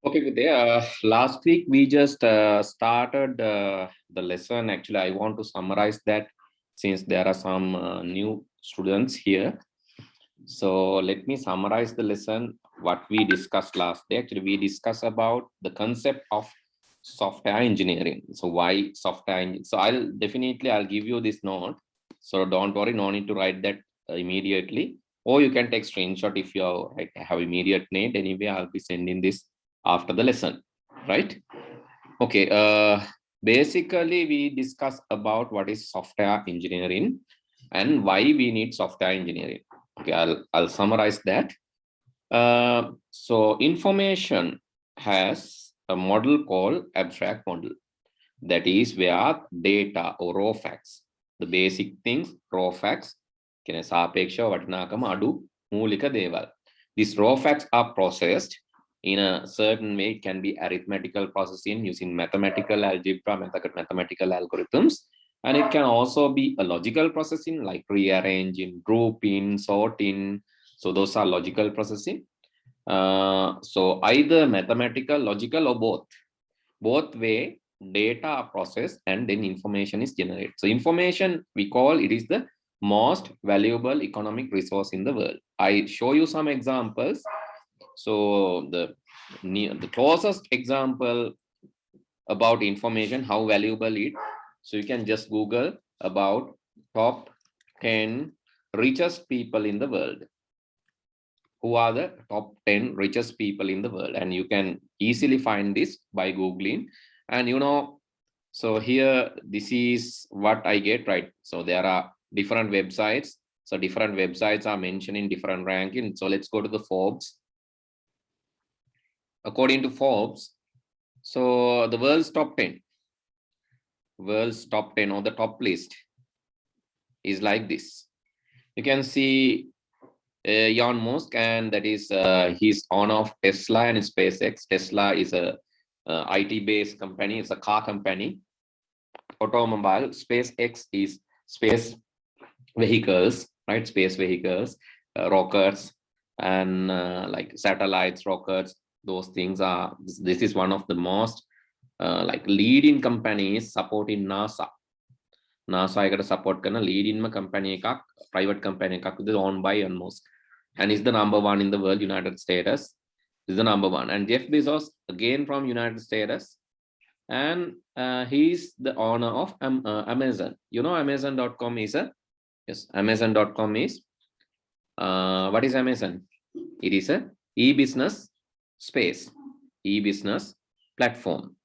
Okay, Vidya. Last week we just started the lesson. Actually, I want to summarize that since there are some new students here. So let me summarize the lesson what we discussed last day. Actually, we discussed about the concept of software engineering. So why software? So I'll give you this note. So don't worry, no need to write that immediately. Or you can take screenshot if you have immediate need. Anyway, I'll be sending this after the lesson, right? Okay. Basically, we discuss about what is software engineering and why we need software engineering. Okay, I'll summarize that. So information has a model called abstract model. That is where data or raw facts, the basic things, raw facts, සාපේක්ෂව වටිනාකම අඩු මූලික දේවල්. These raw facts are processed in a certain way. It can be arithmetical processing using mathematical algebra, mathematical algorithms, and it can also be a logical processing like rearranging, grouping, sorting. So those are logical processing. So either mathematical, logical, or both way data are processed and then information is generated. So information, we call it is the most valuable economic resource in the world. I show you some examples. So the closest example about information, how valuable it. So you can just Google about top 10 richest people in the world. Who are the top 10 richest people in the world? And you can easily find this by Googling. And so here, this is what I get, right? So there are different websites. So different websites are mentioning different rankings. So let's go to the Forbes. According to Forbes, so the world's top 10 or the top list is like this. You can see Elon Musk, and that is he's owner of Tesla and SpaceX. Tesla is a IT-based company. It's a car company, automobile. SpaceX is space vehicles, right? Space vehicles, rockets, and like satellites, rockets. Those things are. This is one of the most like leading companies supporting NASA. NASA එකට support කරන leading company එකක්, private company එකක් owned by Elon Musk, and is the number one in the world. United States is the number one, and Jeff Bezos again from United States, and he's the owner of Amazon. Amazon.com is a Amazon.com is what is Amazon? It is a e-business space, e-business platform.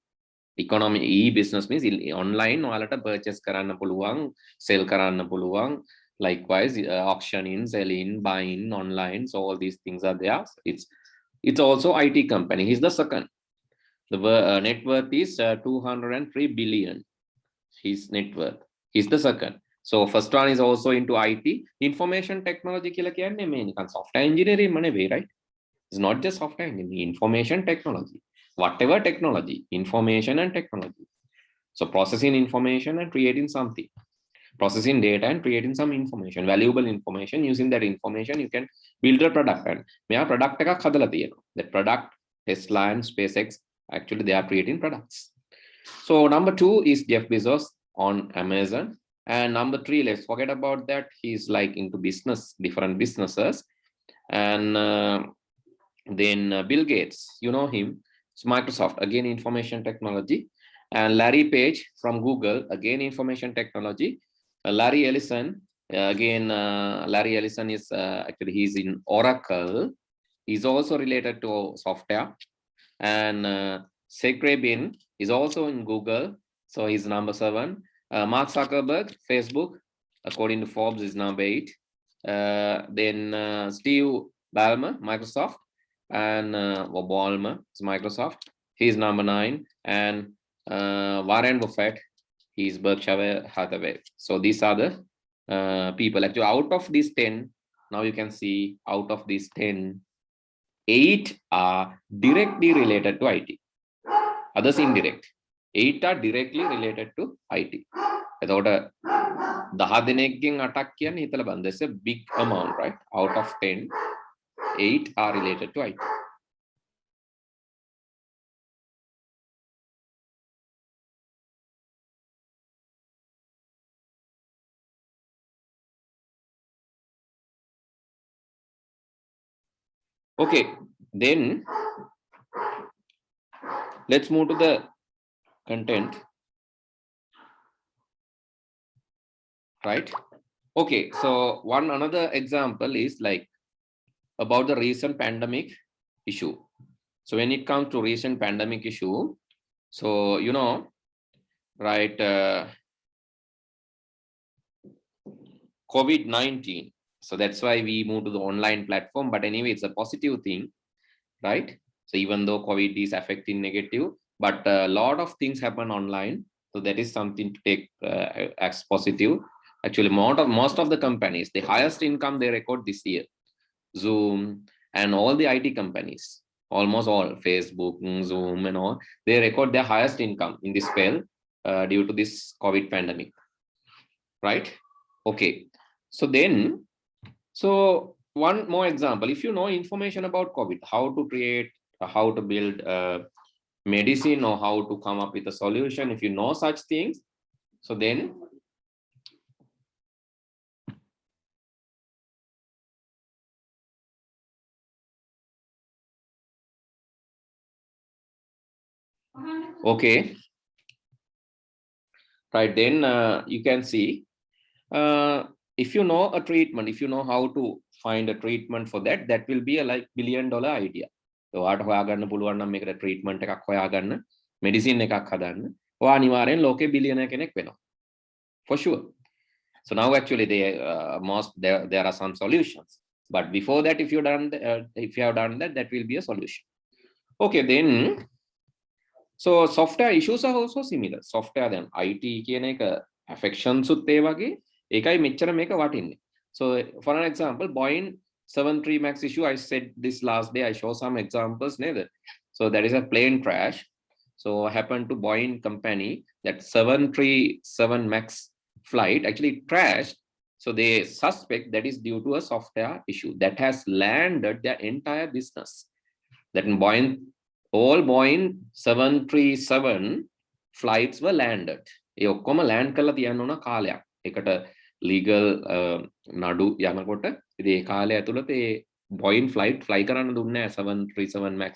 Economy e-business means online ඔයාලට purchase කරන්න පුළුවන්, sell කරන්න පුළුවන්. Likewise, auctioning, selling, buying online. So all these things are there. It's also IT company. He's the second. The net worth is 203 billion. His net worth. He's the second. So first one is also into IT, information technology. Software engineering, right? It's not just software engineering, information technology. Whatever technology, information and technology. So processing information and creating something. Processing data and creating some information, valuable information. Using that information, you can build a product. And මෙයා product එකක් හදලා තියෙනවා. That product, Tesla and SpaceX, actually they are creating products. So number 2 is Jeff Bezos on Amazon. And number 3, let's forget about that. He's like into business, different businesses. And then Bill Gates, you know him. It's Microsoft, again information technology. And Larry Page from Google, again information technology. Larry Ellison, again Larry Ellison is actually he's in Oracle. He's also related to software. And Sergey Brin is also in Google, so he's number 7. Mark Zuckerberg, Facebook, according to Forbes, is number 8. Then Steve Ballmer, Microsoft, and Ballmer is Microsoft. He's number 9. And Warren Buffett, he's Berkshire Hathaway. So these are the people. Actually, out of these 10, now you can see out of these 10, 8 are directly related to IT. Others indirect. 8 are directly related to IT. එතකොට 10 දෙනෙක්ගෙන් 8ක් කියන්නේ හිතලා බලන්න. That's a big amount, right? Out of 10, 8 are related to IT. Okay, then let's move to the content. Right? Okay, so one another example is like about the recent pandemic issue. So when it comes to recent pandemic issue, so you know, right, COVID-19. So that's why we move to the online platform. But anyway, it's a positive thing, right? So even though COVID is affecting negative, but a lot of things happen online. So that is something to take as positive. Actually, most of the companies, the highest income they record this year, Zoom and all the IT companies, almost all, Facebook, Zoom and all, they record their highest income in this spell due to this COVID pandemic, right? Okay, so then, so one more example, if you know information about COVID, how to create, how to build medicine or how to come up with a solution, if you know such things, so then okay, right, then you can see if you know a treatment, if you know how to find a treatment for that, that will be a like $1 billion idea. So ඔයාට හොයාගන්න පුළුවන් නම් මේකට treatment එකක් හොයාගන්න, medicine එකක් හදන්න, ඔයා අනිවාර්යෙන් ලෝකේ බිලියනර් කෙනෙක් වෙනවා. For sure. So now actually there are some solutions. But before that, if you have done that, that will be a solution. Okay, then so software issues are also similar. Software then IT කියන එක affections උත් ඒ වගේ ඒකයි මෙච්චර මේක වටින්නේ. So for an example, Boeing 73 Max issue, I said this last day, I show some examples neither. So there is a plane crash. So happened to Boeing company that 737 Max flight actually crashed. So they suspect that is due to a software issue that has landed their entire business. That in Boeing, all Boeing 737 flights were landed. ඒ ඔක්කොම land කරලා තියන්න ඕන කාලයක්. ඒකට legal නඩු යනකොට ඉතින් ඒ කාලය ඇතුළත ඒ Boeing flight fly කරන්න දුන්නේ නැහැ 737 Max.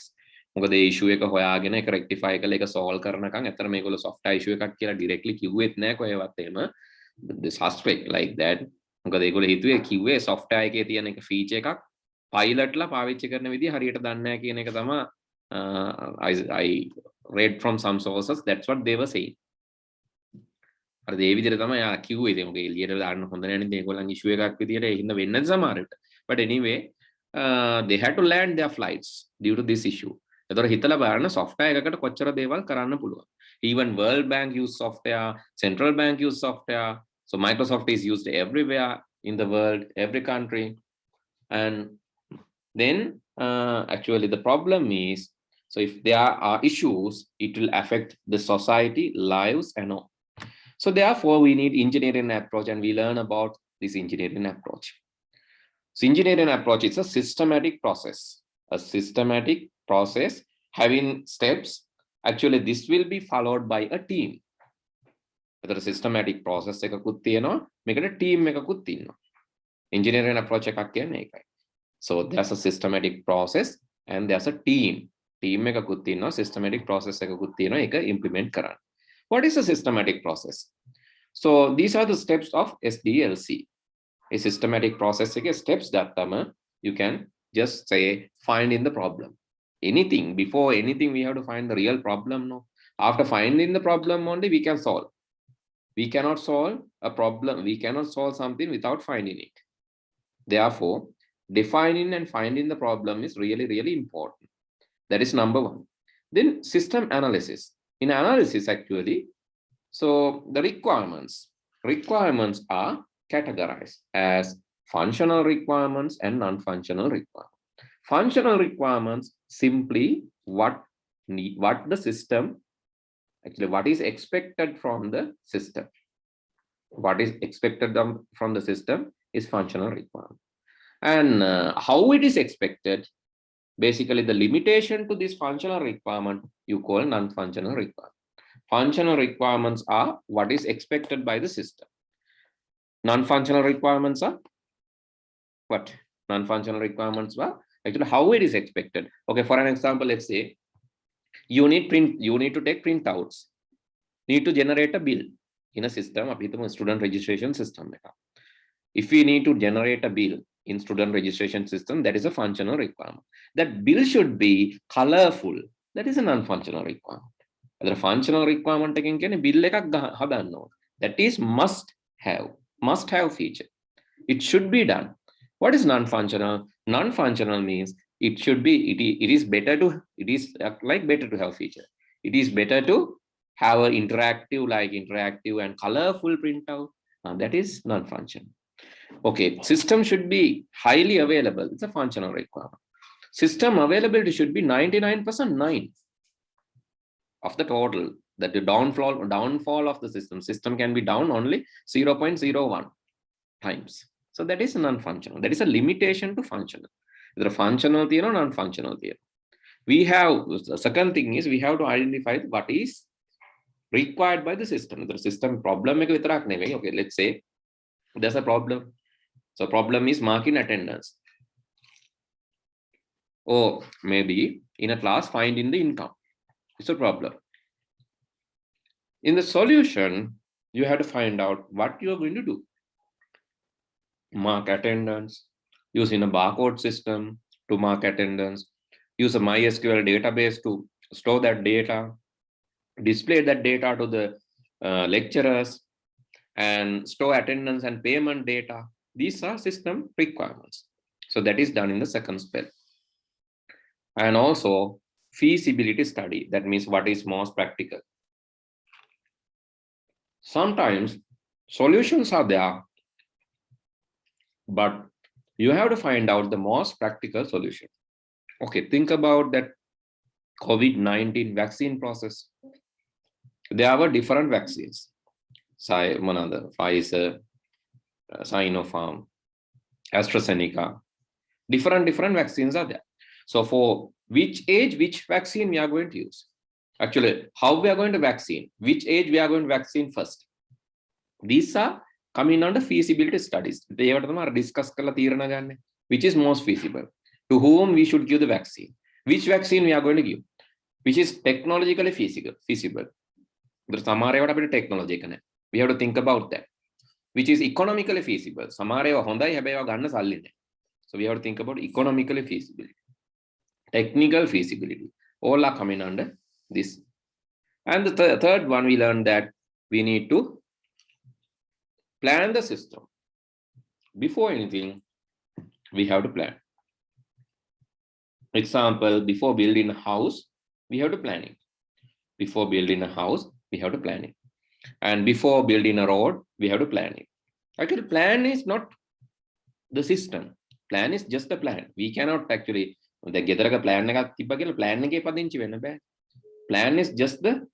මොකද ඒ issue එක හොයාගෙන ඒක rectify කරලා ඒක solve කරනකම් ඇත්තට මේගොල්ලෝ software issue එකක් කියලා directly කිව්වෙත් නැහැ කොහෙවත් එහෙම. The suspect like that. මොකද ඒගොල්ලෝ හිතුවේ කිව්වේ software එකේ තියෙන එක feature එකක් pilotලා පාවිච්චි කරන විදිහ හරියට දන්නේ නැහැ කියන එක තමයි I read from some sources, that's what they were saying. අර ඒ විදිහට තමයි යා කිව්වේ. ඉතින් මොකද එළියට දාන්න හොඳ නැහැ නේද ඒගොල්ලන් issue එකක් විදියට ඒ හින්දා වෙන්නද සමහරට. But anyway, they had to land their flights due to this issue. ඒතර හිතලා බලන්න software එකකට කොච්චර දේවල් කරන්න පුළුවන්. Even World Bank use software, Central Bank use software. So Microsoft is used everywhere in the world, every country. And then actually the problem is, so if there are issues, it will affect the society, lives and all. So therefore we need engineering approach, and we learn about this engineering approach. So engineering approach is a systematic process. A systematic process having steps. Actually this will be followed by a team. The systematic process එකකුත් තියෙනවා, මේකට team එකකුත් ඉන්නවා. Engineering approach එකක් කියන්නේ ඒකයි. So there's a systematic process and there's a team. Team එකකුත් තියෙනවා, systematic process එකකුත් තියෙනවා ඒක implement කරන්න. What is a systematic process? So these are the steps of SDLC. A systematic process එකේ steps ගත්තම you can just say find in the problem. Anything, before anything we have to find the real problem. No, after finding the problem only we can solve. We cannot solve a problem, we cannot solve something without finding it. Therefore defining and finding the problem is really, really important. That is number one. Then system analysis. In analysis actually, so the requirements are categorized as functional requirements and non-functional requirements. Functional requirements simply what the system, actually what is expected from the system. What is expected from the system is functional requirement. And how it is expected, basically the limitation to this functional requirement you call non-functional requirement. Functional requirements are what is expected by the system. Non-functional requirements are what? Non-functional requirements are Actually, how it is expected. Okay, for an example, let's say you need to take printouts, need to generate a bill in a system, student registration system. If we need to generate a bill in student registration system, that is a functional requirement. That bill should be colorful. That is a non-functional requirement. The functional requirement bill that is must have feature. It should be done. What is non-functional? Non-functional means it should be, it is better to, it is like better to have feature. It is better to have an interactive and colorful printout. That is non-functional. Okay, system should be highly available. It's a functional requirement. System availability should be 99% 9 of the total. That the downfall of the system can be down only 0.01 times. So that is non-functional. That is a limitation to functional. Either functional theory or non-functional theory. We have, the second thing is we have to identify what is required by the system. The system problem. Okay, let's say there's a problem. So problem is marking attendance. Or maybe in a class finding the income. It's a problem. In the solution, you have to find out what you are going to do. Mark attendance, using a barcode system to mark attendance, use a MySQL database to store that data, display that data to the lecturers, and store attendance and payment data. These are system requirements. So that is done in the second spell. And also feasibility study. That means what is most practical. Sometimes solutions are there, but you have to find out the most practical solution. Okay, think about that COVID-19 vaccine process. There were different vaccines. Pfizer, Sinopharm, AstraZeneca. Different vaccines are there. So for which age, which vaccine we are going to use? Actually, how we are going to vaccine? Which age we are going to vaccine first? These are coming under feasibility studies. They are discuss which is most feasible. To whom we should give the vaccine? Which vaccine we are going to give? Which is technologically feasible. Technology. We have to think about that. Which is economically feasible. So we have to think about economically feasibility. Technical feasibility. All are coming under this. And the third one, we learned that we need to plan the system. Before anything, we have to plan. Example, before building a house, we have to plan it. Before building a house, we have to plan it. And before building a road, we have to plan it. Actually, plan is not the system. Plan is just the plan. We cannot actually plan is just the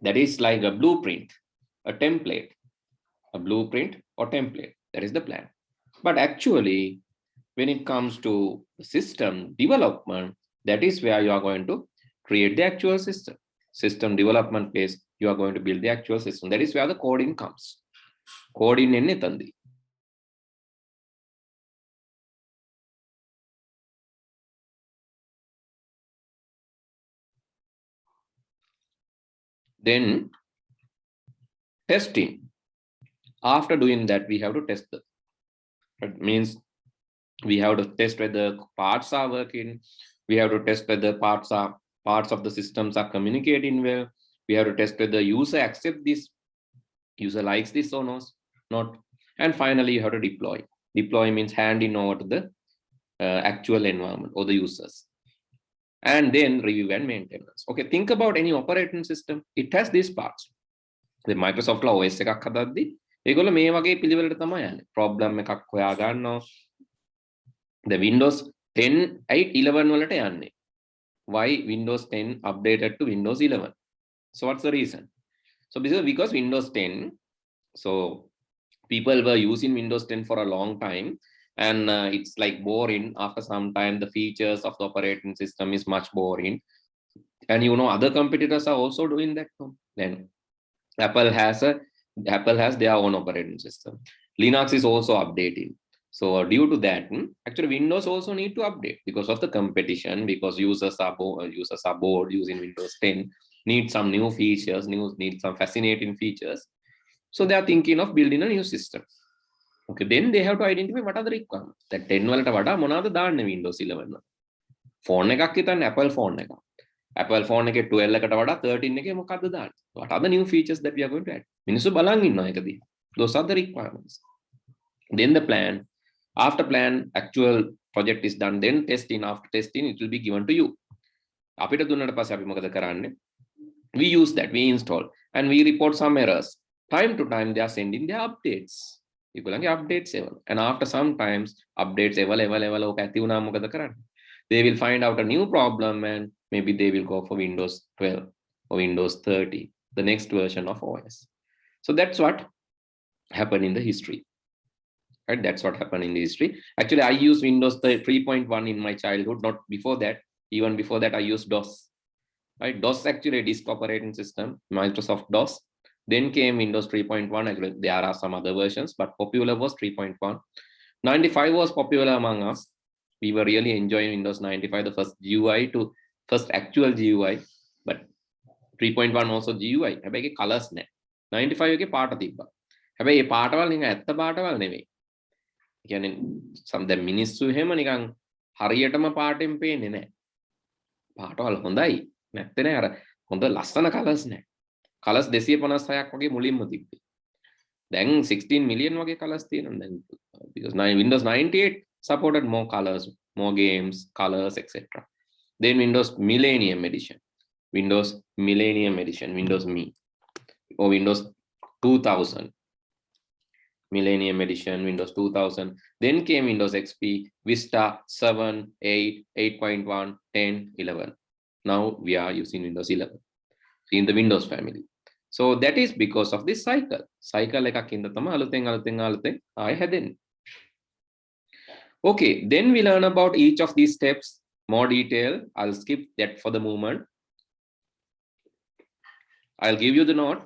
that is like a blueprint, a template, a blueprint or template. That is the plan. But actually, when it comes to system development, that is where you are going to create the actual system. System development phase, you are going to build the actual system. That is where the coding comes. Coding in Nithandi. Then testing. After doing that, we have to test them. It means we have to test whether parts are working. We have to test whether parts of the systems are communicating well. We have to test whether the user accepts this, user likes this or not. And finally, you have to deploy. Deploy means handing over to the actual environment or the users. And then review and maintenance. Okay, think about any operating system. It has these parts. The Microsoft OS එකක් හදද්දි ඒගොල්ලෝ මේ වගේ පිළිවෙලට තමයි යන්නේ. Problem එකක් හොයා ගන්නවා. The Windows 10, 8, 11 වලට යන්නේ. Why Windows 10 updated to Windows 11? So what's the reason? So because Windows 10, so people were using Windows 10 for a long time, and it's like boring. After some time, the features of the operating system is much boring. And other competitors are also doing that. Then Apple has their own operating system. Linux is also updating. So due to that, actually Windows also need to update because of the competition, because users are bored using Windows 10, need some new features, need some fascinating features. So they are thinking of building a new system. Okay, then they have to identify what are the requirements. That 10 වලට වඩා මොනවද දාන්න Windows 11. Phone එකක් හිතන්න Apple phone එක. Apple phone එකේ 12 එකට වඩා 13 එකේ මොකද්ද දාන්නේ? What are the new features that we are going to add? මිනිස්සු බලන් ඉන්නවා ඒක දිහා. Those are the requirements. Then the plan. After plan, actual project is done. Then testing. After testing, it will be given to you. අපිට දුන්නට පස්සේ අපි මොකද කරන්නේ? We use that. We install and we report some errors. Time to time, they are sending their updates. ඒගොල්ලන්ගේ updates එවල. And after some times, updates එවල ඕක ඇති වුණා මොකද කරන්නේ? They will find out a new problem and maybe they will go for Windows 12 or Windows 30, the next version of OS. So that's what happened in the history. Right? That's what happened in the history. Actually, I used Windows 3.1 in my childhood, not before that. Even before that, I used DOS. Right? DOS actually a disk operating system, Microsoft DOS. Then came Windows 3.1. Actually, there are some other versions, but popular was 3.1. 95 was popular among us. We were really enjoying Windows 95, the first actual GUI. But 3.1 also GUI. හැබැයි colors නැහැ. 95 එකේ පාට තිබ්බා. හැබැයි මේ පාටවල නිකන් ඇත්ත පාටවල නෙමෙයි. කියන්නේ දැන් මිනිස්සු එහෙම නිකන් හරියටම පාටෙන් පේන්නේ නැහැ. පාටවල හොඳයි. නැත්තේ නෑ අර හොඳ ලස්සන කලර්ස් නෑ. කලර්ස් 256ක් වගේ මුලින්ම තිබ්බේ. දැන් 16 million වගේ කලර්ස් තියෙනවා දැන්. Because Windows 98 supported more colors, more games, colors, etc. Then Windows Millennium Edition, Windows Me, or Windows 2000. Millennium Edition, Windows 2000. Then came Windows XP, Vista 7, 8, 8.1, 10, 11. Now we are using Windows 11 in the Windows family. So that is because of this cycle. Cycle එකක් ඉඳ තමයි අලුතෙන් ආයෙ හැදෙන්නේ. Okay, then we learn about each of these steps more detail. I'll skip that for the moment. I'll give you the note.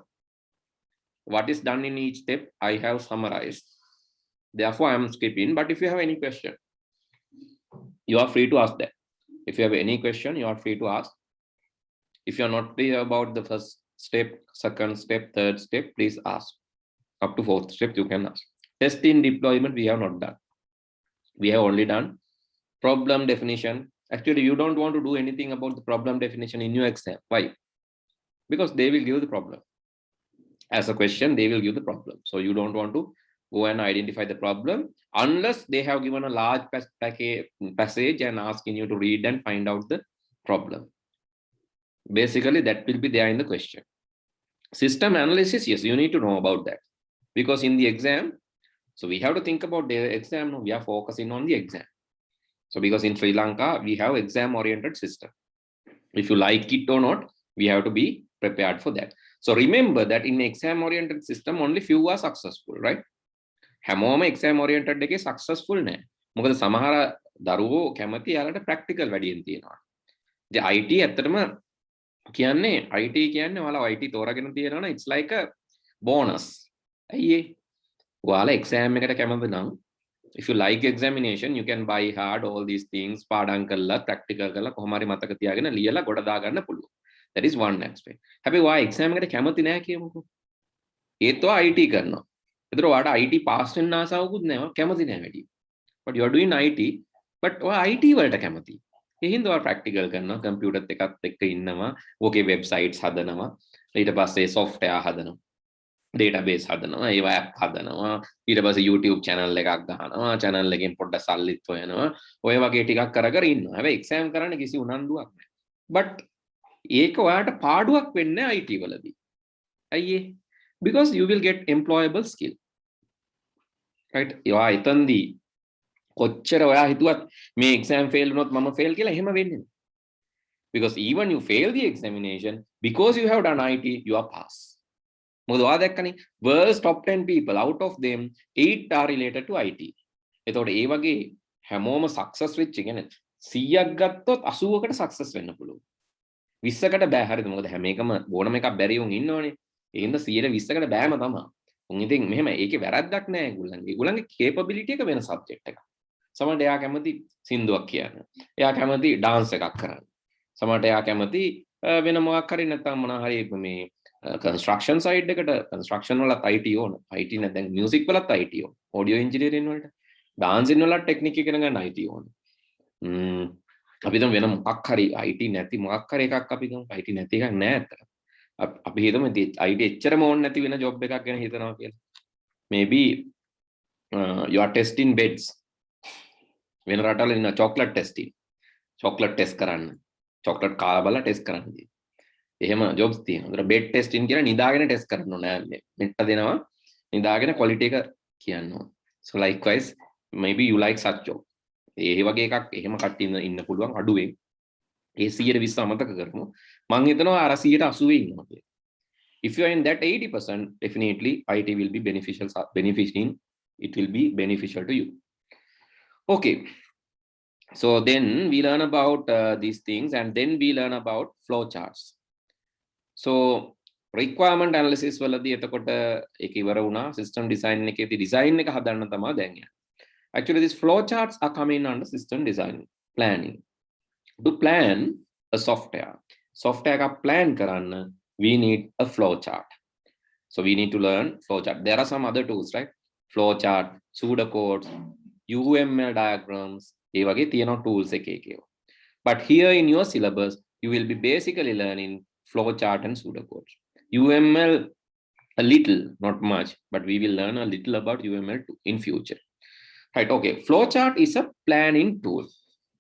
What is done in each step, I have summarized. Therefore, I am skipping. But if you have any question, you are free to ask that. If you have any question, you are free to ask. If you are not clear about the first step, second step, third step, please ask. Up to fourth step, you can ask. Testing deployment, we have not done. We have only done problem definition. Actually, you don't want to do anything about the problem definition in your exam. Why? Because they will give the problem. As a question, they will give the problem. So you don't want to go and identify the problem unless they have given a large passage and asking you to read and find out the problem. Basically, that will be there in the question. System analysis, yes, you need to know about that. Because in the exam, so we have to think about the exam. We are focusing on the exam. So because in Sri Lanka, we have exam-oriented system. If you like it or not, we have to be prepared for that. So remember that in exam-oriented system, only few are successful, right? හැමෝම exam-oriented එකේ successful නෑ. මොකද සමහර දරුවෝ කැමති යාලට practical වැඩියෙන් තියෙනවා. ඉතින් IT ඇත්තටම කියන්නේ IT කියන්නේ ඔයාලා IT තෝරාගෙන තියෙනවා නම් it's like a bonus. ඇයි ඒ? ඔයාලා exam එකට කැමති නම් if you like examination, you can buy hard all these things, පාඩම් කරලා practical කරලා කොහොම හරි මතක තියාගෙන ලියලා ගොඩ දාගන්න පුළුවන්. That is one aspect. හැබැයි ඔයා exam එකට කැමති නැහැ කියමුකෝ. ඒත් ඔයා IT කරනවා. ඒතර ඔයාට IT pass වෙන්න ආසාවකුත් නැහැ. ඔයා කැමති නැහැ වැඩි. But you are doing IT, but ඔයා IT වලට කැමති. ඒ හින්දා ඔයා practical කරනවා, computer එකත් එක්ක ඉන්නවා, ඕකේ websites හදනවා, ඊට පස්සේ software හදනවා. database හදනවා, ඒවා app හදනවා, ඊට පස්සේ YouTube channel එකක් ගහනවා, channel එකෙන් පොඩ්ඩක් සල්ලිත් හොයනවා, ඔය වගේ ටිකක් කර කර ඉන්නවා. හැබැයි exam කරන්න කිසි උනන්දුවක් නැහැ. But ඒක ඔයාට පාඩුවක් වෙන්නේ IT වලදී. අයියේ because you will get employable skill. Right? ඔයා එතනදී කොච්චර ඔයා හිතුවත් මේ exam fail වුණොත් මම fail කියලා එහෙම වෙන්නේ නැහැ. Because even you fail the examination, because you have done IT, you are pass. මොකද ඔයා දැක්කනේ world's top 10 people, out of them 8 are related to IT. එතකොට ඒ වගේ හැමෝම success වෙච්ච කියන්නේ 100ක් ගත්තොත් 80කට success වෙන්න පුළුවන්. 20කට බෑ හරිද? මොකද හැම එකම ඕනම එකක් බැරි වුන් ඉන්නවනේ. ඒ හින්දා 120කට බෑම තමයි. ඉතින් මෙහෙම ඒකේ වැරද්දක් නෑ ඒගොල්ලන්ගේ. ඒගොල්ලන්ගේ capability එක වෙන subject එකක්. සමහරට එයා කැමති සින්දුවක් කියන්න. එයා කැමති dance එකක් කරන්න. සමහරට එයා කැමති වෙන මොකක් හරි නැත්නම් මොනවා හරි මේ construction side එකට construction වලත් IT ඕන. IT නැත්නම් දැන් music වලත් IT ඕන. audio engineering වලට dancing වලත් technique ඉගෙන ගන්න IT ඕන. අපි දැන් වෙන මොකක් හරි IT නැති මොකක් හරි එකක් අපි ගමු. IT නැති එකක් නෑ අතට. අපි හිතමු IT එච්චරම ඕන නැති වෙන job එකක් ගැන හිතනවා කියලා. Maybe you are testing beds. වෙන රටවල ඉන්න chocolate testing. chocolate test කරන්න. chocolate කාලා බලලා test කරන්න. එහෙම jobs තියෙනවා. ඒතර bed testing කියලා නිදාගෙන test කරන්න ඕනේ. මෙට්ට දෙනවා. නිදාගෙන quality එක කියන්න ඕනේ. So likewise maybe you like such job. ඒ වගේ එකක් එහෙම කට්ටිය ඉන්න පුළුවන් අඩුවෙන්. ඒ 120 අමතක කරමු. මම හිතනවා අර 180 ඉන්නවා කියලා. If you are in that 80%, definitely IT will be it will be beneficial to you. Okay. So then we learn about these things and then we learn about flow charts. So requirement analysis වලදී එතකොට ඒක ඉවර වුණා. system design එකේදී design එක හදන්න තමයි දැන් යන්නේ. Actually, these flow charts are coming under system design planning. To plan a software එක plan කරන්න, we need a flow chart. So we need to learn flow chart. There are some other tools, right? Flow chart, pseudocodes, UML diagrams, ඒ වගේ තියෙන tools එකේ. But here in your syllabus, you will be basically learning flow chart and pseudocodes. UML a little, not much, but we will learn a little about UML too in future. Right, okay. Flowchart is a planning tool.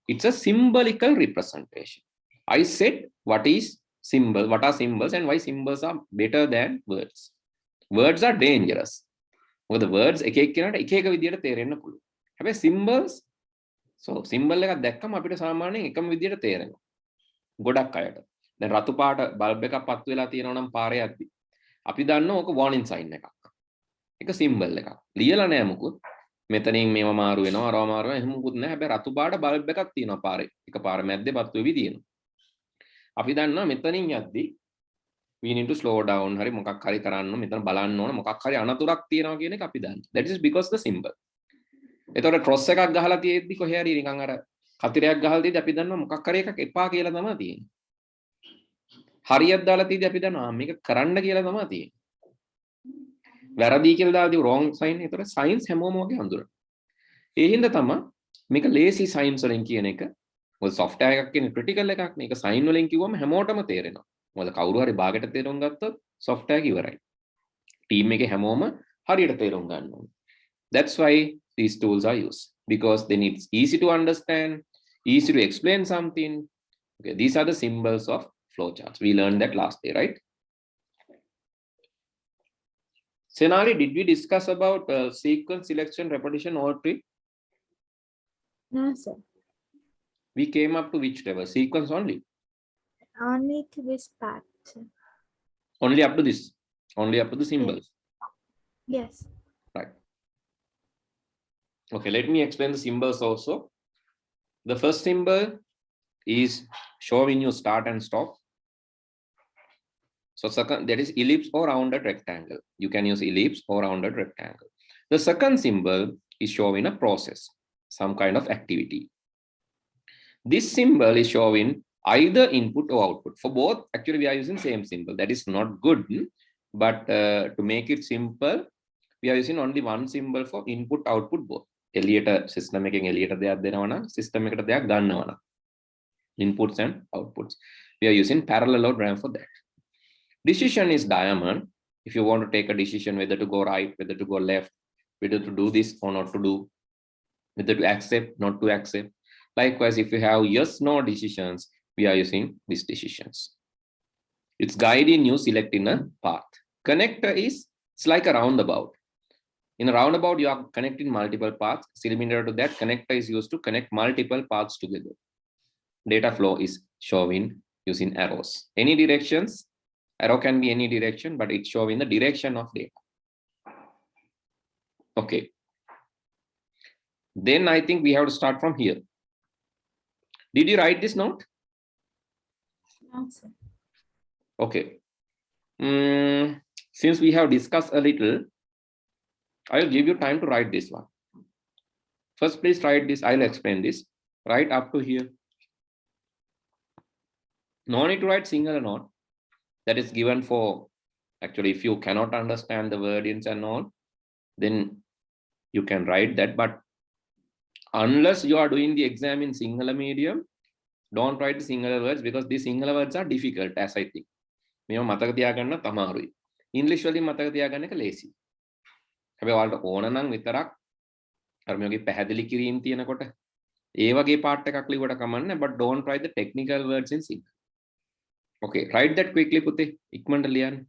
It's a symbolical representation. I said what are symbols and why symbols are better than words. Words are dangerous. The words එක විදියට තේරෙන්න පුළුවන්. හැබැයි symbols symbol එකක් දැක්කම අපිට සාමාන්‍යයෙන් එකම විදියට තේරෙනවා. ගොඩක් අයට. දැන් රතු පාට බල්බ් එකක් පත්තු වෙලා තියෙනවා නම් පාරේ යද්දි අපි දන්නවා ඕක warning sign එකක්. ඒක symbol එකක්. ලියලා නෑ මොකුත්. මෙතනින් මේව මාරු වෙනවා අරව මාරු වෙනවා එහෙම මොකුත් නැහැ. හැබැයි රතු පාට බල්බ් එකක් තියෙනවා පාරේ. එක පාර මැද්දේ පත්තු වෙවි තියෙනවා. අපි දන්නවා මෙතනින් යද්දි we need to slow down හරි මොකක් හරි කරන්න මෙතන බලන්න ඕන මොකක් හරි අනතුරක් තියෙනවා කියන එක අපි දන්නවා. That is because the symbol. එතකොට cross එකක් ගහලා තියෙද්දි කොහේ හරි නිකන් අර කතිරයක් ගහලා තියෙද්දි අපි දන්නවා මොකක් හරි එකක් එපා කියලා තමයි තියෙන්නේ. හරියක් දාලා තියෙද්දි අපි දන්නවා මේක කරන්න කියලා තමයි තියෙන්නේ. වැරදි කියලා දාලා තියෙ wrong sign. ඒතර signs හැමෝම වගේ හඳුනන. ඒ හින්දා තමයි මේක lazy signs වලින් කියන එක. මොකද software එකක් කියන්නේ critical එකක්. මේක sign වලින් කිව්වම හැමෝටම තේරෙනවා. මොකද කවුරු හරි භාගයට තේරුම් ගත්තොත් software එක ඉවරයි. team එකේ හැමෝම හරියට තේරුම් ගන්න ඕනේ. That's why these tools are used, because then it's easy to understand, easy to explain something. Okay, these are the symbols of flowcharts. We learned that last day, right? Senali, did we discuss about sequence, selection, repetition, or tree? No, sir. We came up to which level? Sequence only? Only to this part, sir. Only up to this? Only up to the symbols? Yes. Right. Okay, let me explain the symbols also. The first symbol is showing you start and stop. So second, that is ellipse or rounded rectangle. You can use ellipse or rounded rectangle. The second symbol is showing a process, some kind of activity. This symbol is showing either input or output. For both, actually we are using same symbol. That is not good, but to make it simple, we are using only one symbol for input, output both. Eliota system එකෙන් එළියට දෙයක් දෙනවා නම් system එකට දෙයක් ගන්නවා නම් inputs and outputs. We are using parallelogram for that. Decision is diamond. If you want to take a decision whether to go right, whether to go left, whether to do this or not to do, whether to accept, not to accept. Likewise, if you have yes, no decisions, we are using these decisions. It's guiding you selecting a path. Connector is, it's like a roundabout. In a roundabout, you are connecting multiple paths. Similar to that, connector is used to connect multiple paths together. Data flow is showing using arrows. Any directions, arrow can be any direction, but it's showing the direction of data. Okay. Then I think we have to start from here. Did you write this note? No, sir. Okay. Since we have discussed a little, I'll give you time to write this one. First, please write this. I'll explain this. Right up to here. No need to write single or not. That is given for, actually, if you cannot understand the wordings and all, then you can write that. But unless you are doing the exam in singular medium, don't write the singular words because these singular words are difficult, as I think. මේව මතක තියාගන්න තමාරුයි. ඉංග්‍රීසි වලින් මතක තියාගන්න එක ලේසි. හැබැයි ඔයාලට ඕන නම් විතරක් අර මේ වගේ පැහැදිලි කිරීම තියෙනකොට ඒ වගේ පාර්ට් එකක් ලියුවට කමන්නේ, but don't write the technical words in Sinhala. Okay, write that quickly පුතේ. ඉක්මනට ලියන්න.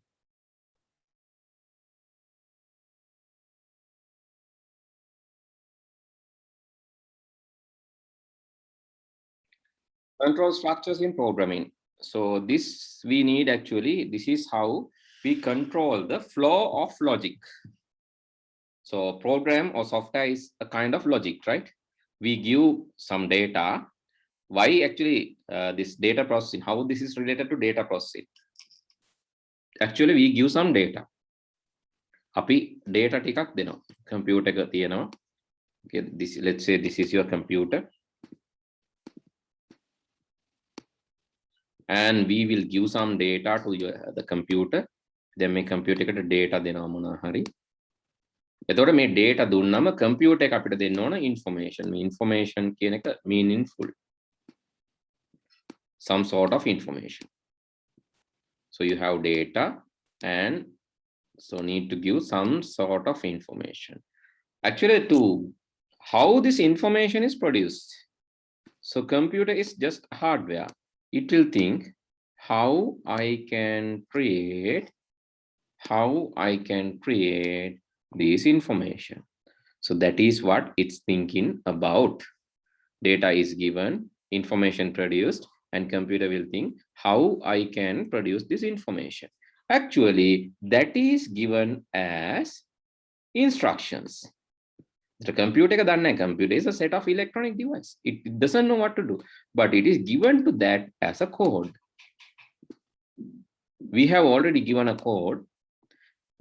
Control structures in programming. So this we need, actually, this is how we control the flow of logic. So program or software is a kind of logic, right? We give some data. Why actually this data processing, how this is related to data processing? Actually, we give some data. අපි data ටිකක් දෙනවා. Computer එක තියෙනවා. Okay, this, let's say this is your computer. And we will give some data to the computer. Then මේ computer එකට data දෙනවා මොනවා හරි. එතකොට මේ data දුන්නම computer එක අපිට දෙන්න ඕන information. මේ information කියන එක meaningful. Some sort of information. So you have data and so need to give some sort of information. Actually, to how this information is produced. So computer is just hardware. It will think how I can create this information. So that is what it's thinking about. Data is given, information produced, and computer will think how I can produce this information. Actually, that is given as instructions. The computer is a set of electronic device. It doesn't know what to do, but it is given to that as a code. We have already given a code.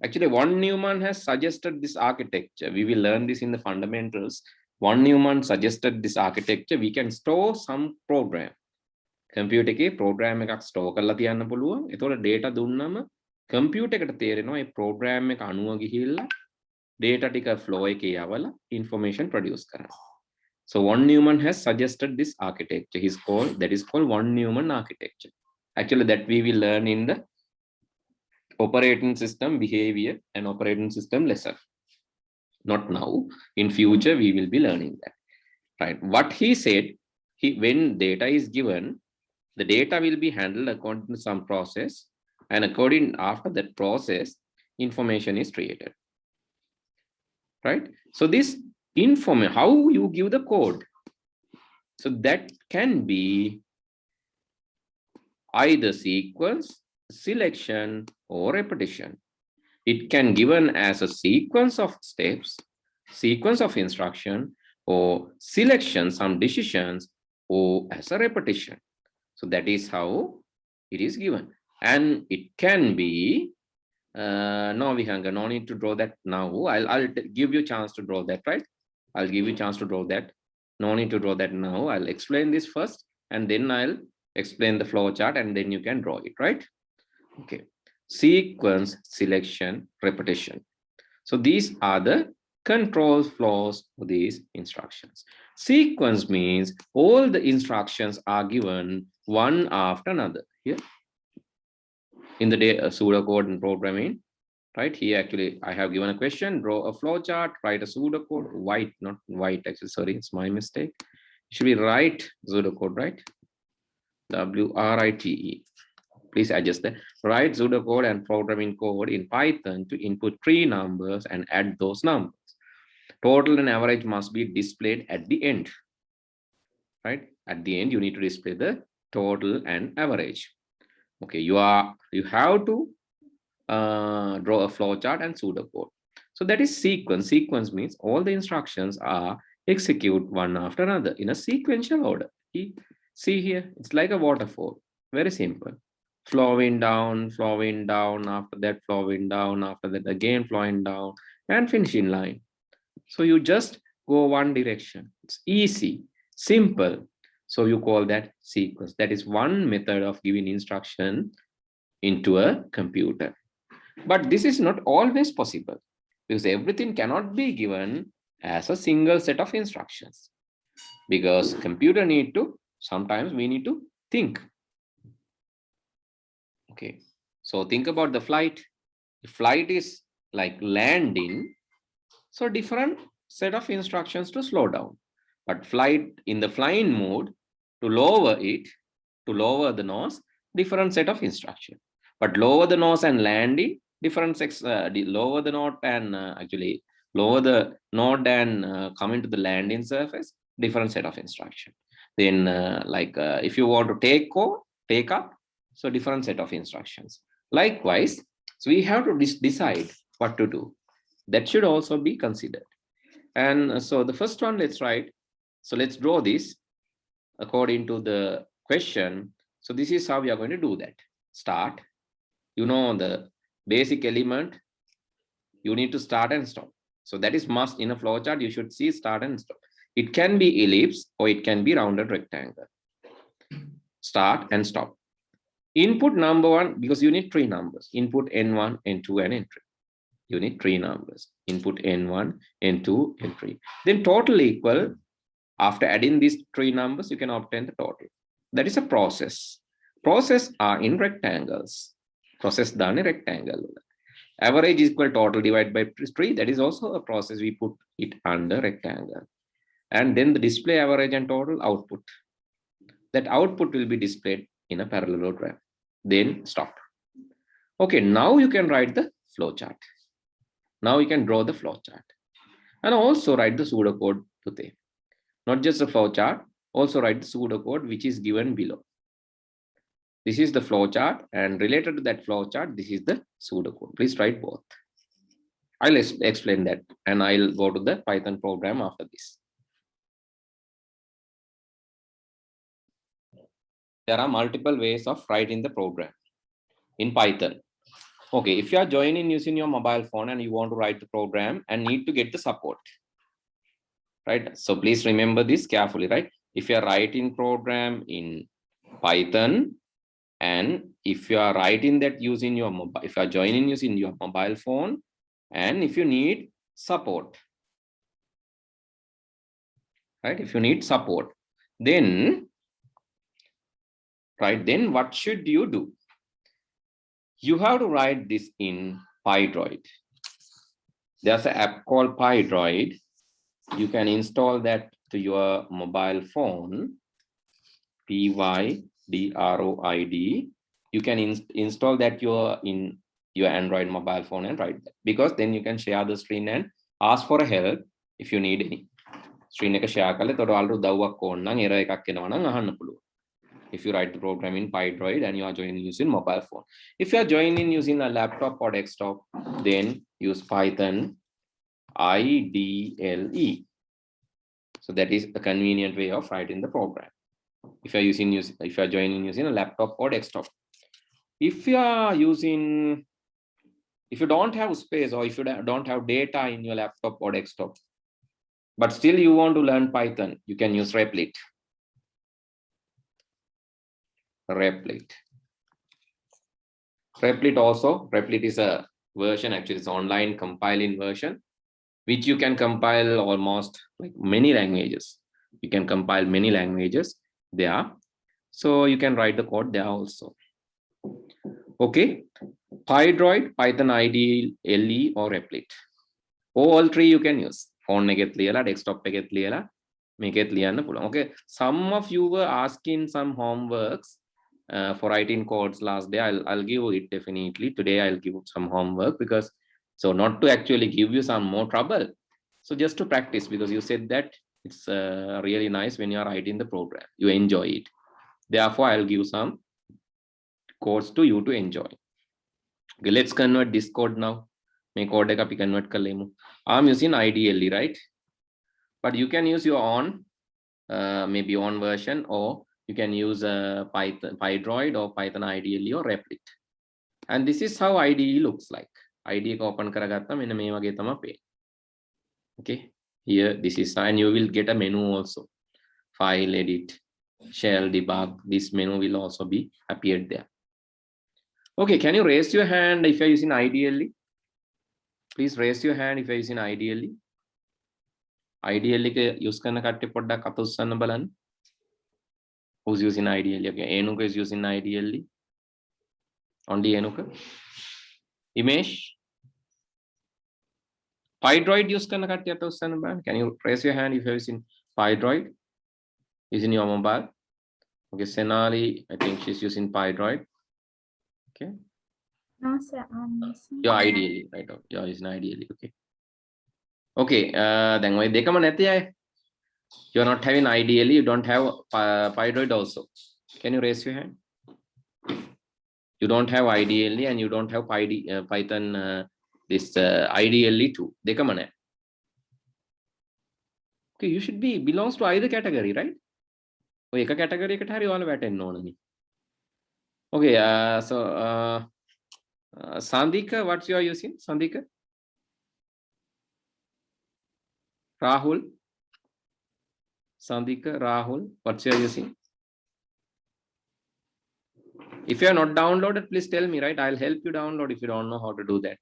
Actually, von Neumann has suggested this architecture. We will learn this in the fundamentals. Von Neumann suggested this architecture. We can store some program. Computer එකේ program එකක් store කරලා තියන්න පුළුවන්. ඒතකොට data දුන්නම computer එකට තේරෙනවා මේ program එක අනුව ගිහිල්ලා data ටික flow එකේ යවලා information produce කරනවා. So von Neumann has suggested this architecture. That is called von Neumann architecture. Actually, that we will learn in the operating system behavior and operating system lesson. Not now. In future, we will be learning that. Right? What he said, when data is given, the data will be handled according to some process, and according after that process, information is created. Right? So this information, how you give the code, so that can be either sequence, selection, or repetition. It can given as a sequence of steps, sequence of instruction, or selection, some decisions, or as a repetition. So that is how it is given. And it can be, no Vihanga, no need to draw that now. I'll give you a chance to draw that, right? I'll give you a chance to draw that. No need to draw that now. I'll explain this first, and then I'll explain the flow chart, and then you can draw it, right? Okay. Sequence, selection, repetition. So these are the control flows for these instructions. Sequence means all the instructions are given one after another. Here in the day pseudocode and programming, right? Here actually I have given a question, draw a flow chart, write a pseudocode, white, not white, actually, sorry, it's my mistake. It should be write pseudocode, right? WRITE. Please adjust that. Write pseudocode and programming code in Python to input 3 numbers and add those numbers. Total and average must be displayed at the end. Right? At the end, you need to display the total and average. Okay, you have to draw a flow chart and pseudocode. So that is sequence. Sequence means all the instructions are execute one after another in a sequential order. See here, it's like a waterfall. Very simple. Flowing down, after that flowing down, after that again flowing down, and finishing line. So you just go one direction. It's easy, simple. So you call that sequence. That is one method of giving instruction into a computer. But this is not always possible because everything cannot be given as a single set of instructions, because computer need to, sometimes we need to think. Okay, so think about the flight. The flight is like landing, so different set of instructions to slow down. But flight in the flying mode, to lower it, to lower the nose, different set of instruction. But lower the nose and landing, different lower the node and actually lower the node and come into the landing surface, different set of instruction. Then if you want to take up, so different set of instructions. Likewise, so we have to decide what to do. That should also be considered. And so the first one, let's write. So let's draw this according to the question. So this is how we are going to do that. Start, you know, the basic element, you need to start and stop. So that is must in a flowchart. You should see start and stop. It can be ellipse or it can be rounded rectangle. Start and stop. Input number one, because you need three numbers, input N1, N2, and N3. You need three numbers, input N1, N2, N3. Then total equal, after adding these three numbers, you can obtain the total. That is a process. Process are in rectangles. Process done in rectangle. Average is equal total divided by 3. That is also a process. We put it under rectangle. And then the display average and total output. That output will be displayed in a parallelogram. Then stop. Okay, now you can write the flow chart. Now you can draw the flow chart. And also write the pseudocode to them. Not just the flow chart, also write the pseudocode which is given below. This is the flow chart, and related to that flow chart, this is the pseudocode. Please write both. I'll explain that, and I'll go to the Python program after this. There are multiple ways of writing the program in Python. Okay, if you are joining using your mobile phone and you want to write the program and need to get the support, right? So please remember this carefully, right? If you are writing program in Python, and if you are writing that using your mobile, if you are joining using your mobile phone, and if you need support, right? If you need support, then, right, then what should you do? You have to write this in PyDroid. There's an app called PyDroid. You can install that to your mobile phone, PyDroid. You can install that in your Android mobile phone and write that, because then you can share the screen and ask for help if you need any. Screen එක share කරලා තොට ඔයාලට උදව්වක් ඕන නම් error එකක් එනවා නම් අහන්න පුළුවන්. If you write the program in PyDroid and you are joining using mobile phone. If you are joining using a laptop or desktop, then use Python IDLE. So that is a convenient way of writing the program. If you are joining using a laptop or desktop. If you don't have space, or if you don't have data in your laptop or desktop, but still you want to learn Python, you can use Replit. Replit is a version, actually it's online compiling version, which you can compile almost like many languages. You can compile many languages there. So you can write the code there also. Okay, PyDroid, Python IDLE, or Replit. All three you can use. Phone එකෙත් ලියලා, desktop එකෙත් ලියලා මේකෙත් ලියන්න පුළුවන්. Okay, some of you were asking some homeworks for writing codes last day. I'll give it definitely. Today I'll give some homework, because so not to actually give you some more trouble. So just to practice, because you said that it's really nice when you are writing the program. You enjoy it. Therefore, I'll give some codes to you to enjoy. Okay, let's convert this code now. Make code එක අපි convert කරලෙමු. I'm using IDLE, right? But you can use your own, maybe own version, or you can use PyDroid or Python IDLE or Replit. And this is how IDE looks like. ID එක open කරගත්තා මෙන්න මේ වගේ තමයි පේන්නේ. Okay, here this is, and you will get a menu also. File, edit, shell, debug. This menu will also be appeared there. Okay, can you raise your hand if you're using IDLE? Please raise your hand if you're using IDLE. IDLE එක use කරන කට්ටිය පොඩ්ඩක් අත උස්සන්න බලන්න. Who's using IDLE? Okay, Enuka is using IDLE. Only Enuka. Imesh? PyDroid use කරන කට්ටිය අත උස්සන්න බලන්න. Can you raise your hand if you're using PyDroid? Using your mobile? Okay, Senali, I think she's using PyDroid. Okay. No, sir. I'm using. You're IDLE, right? You're using IDLE. Okay. Okay. Then why dekama නැති අය? You're not having IDLE. You don't have PyDroid also. Can you raise your hand? You don't have IDLE and you don't have Python. This IDLE too. Dekama නැහැ. Okay, you should be belongs to either category, right? ඔය එක category එකට හරි ඔයාලා වැටෙන්න ඕනනේ. Okay, so Sandika, what's you are using? Sandika? Rahul? Sandika, Rahul, what's you are using? If you are not downloaded, please tell me, right? I'll help you download if you don't know how to do that.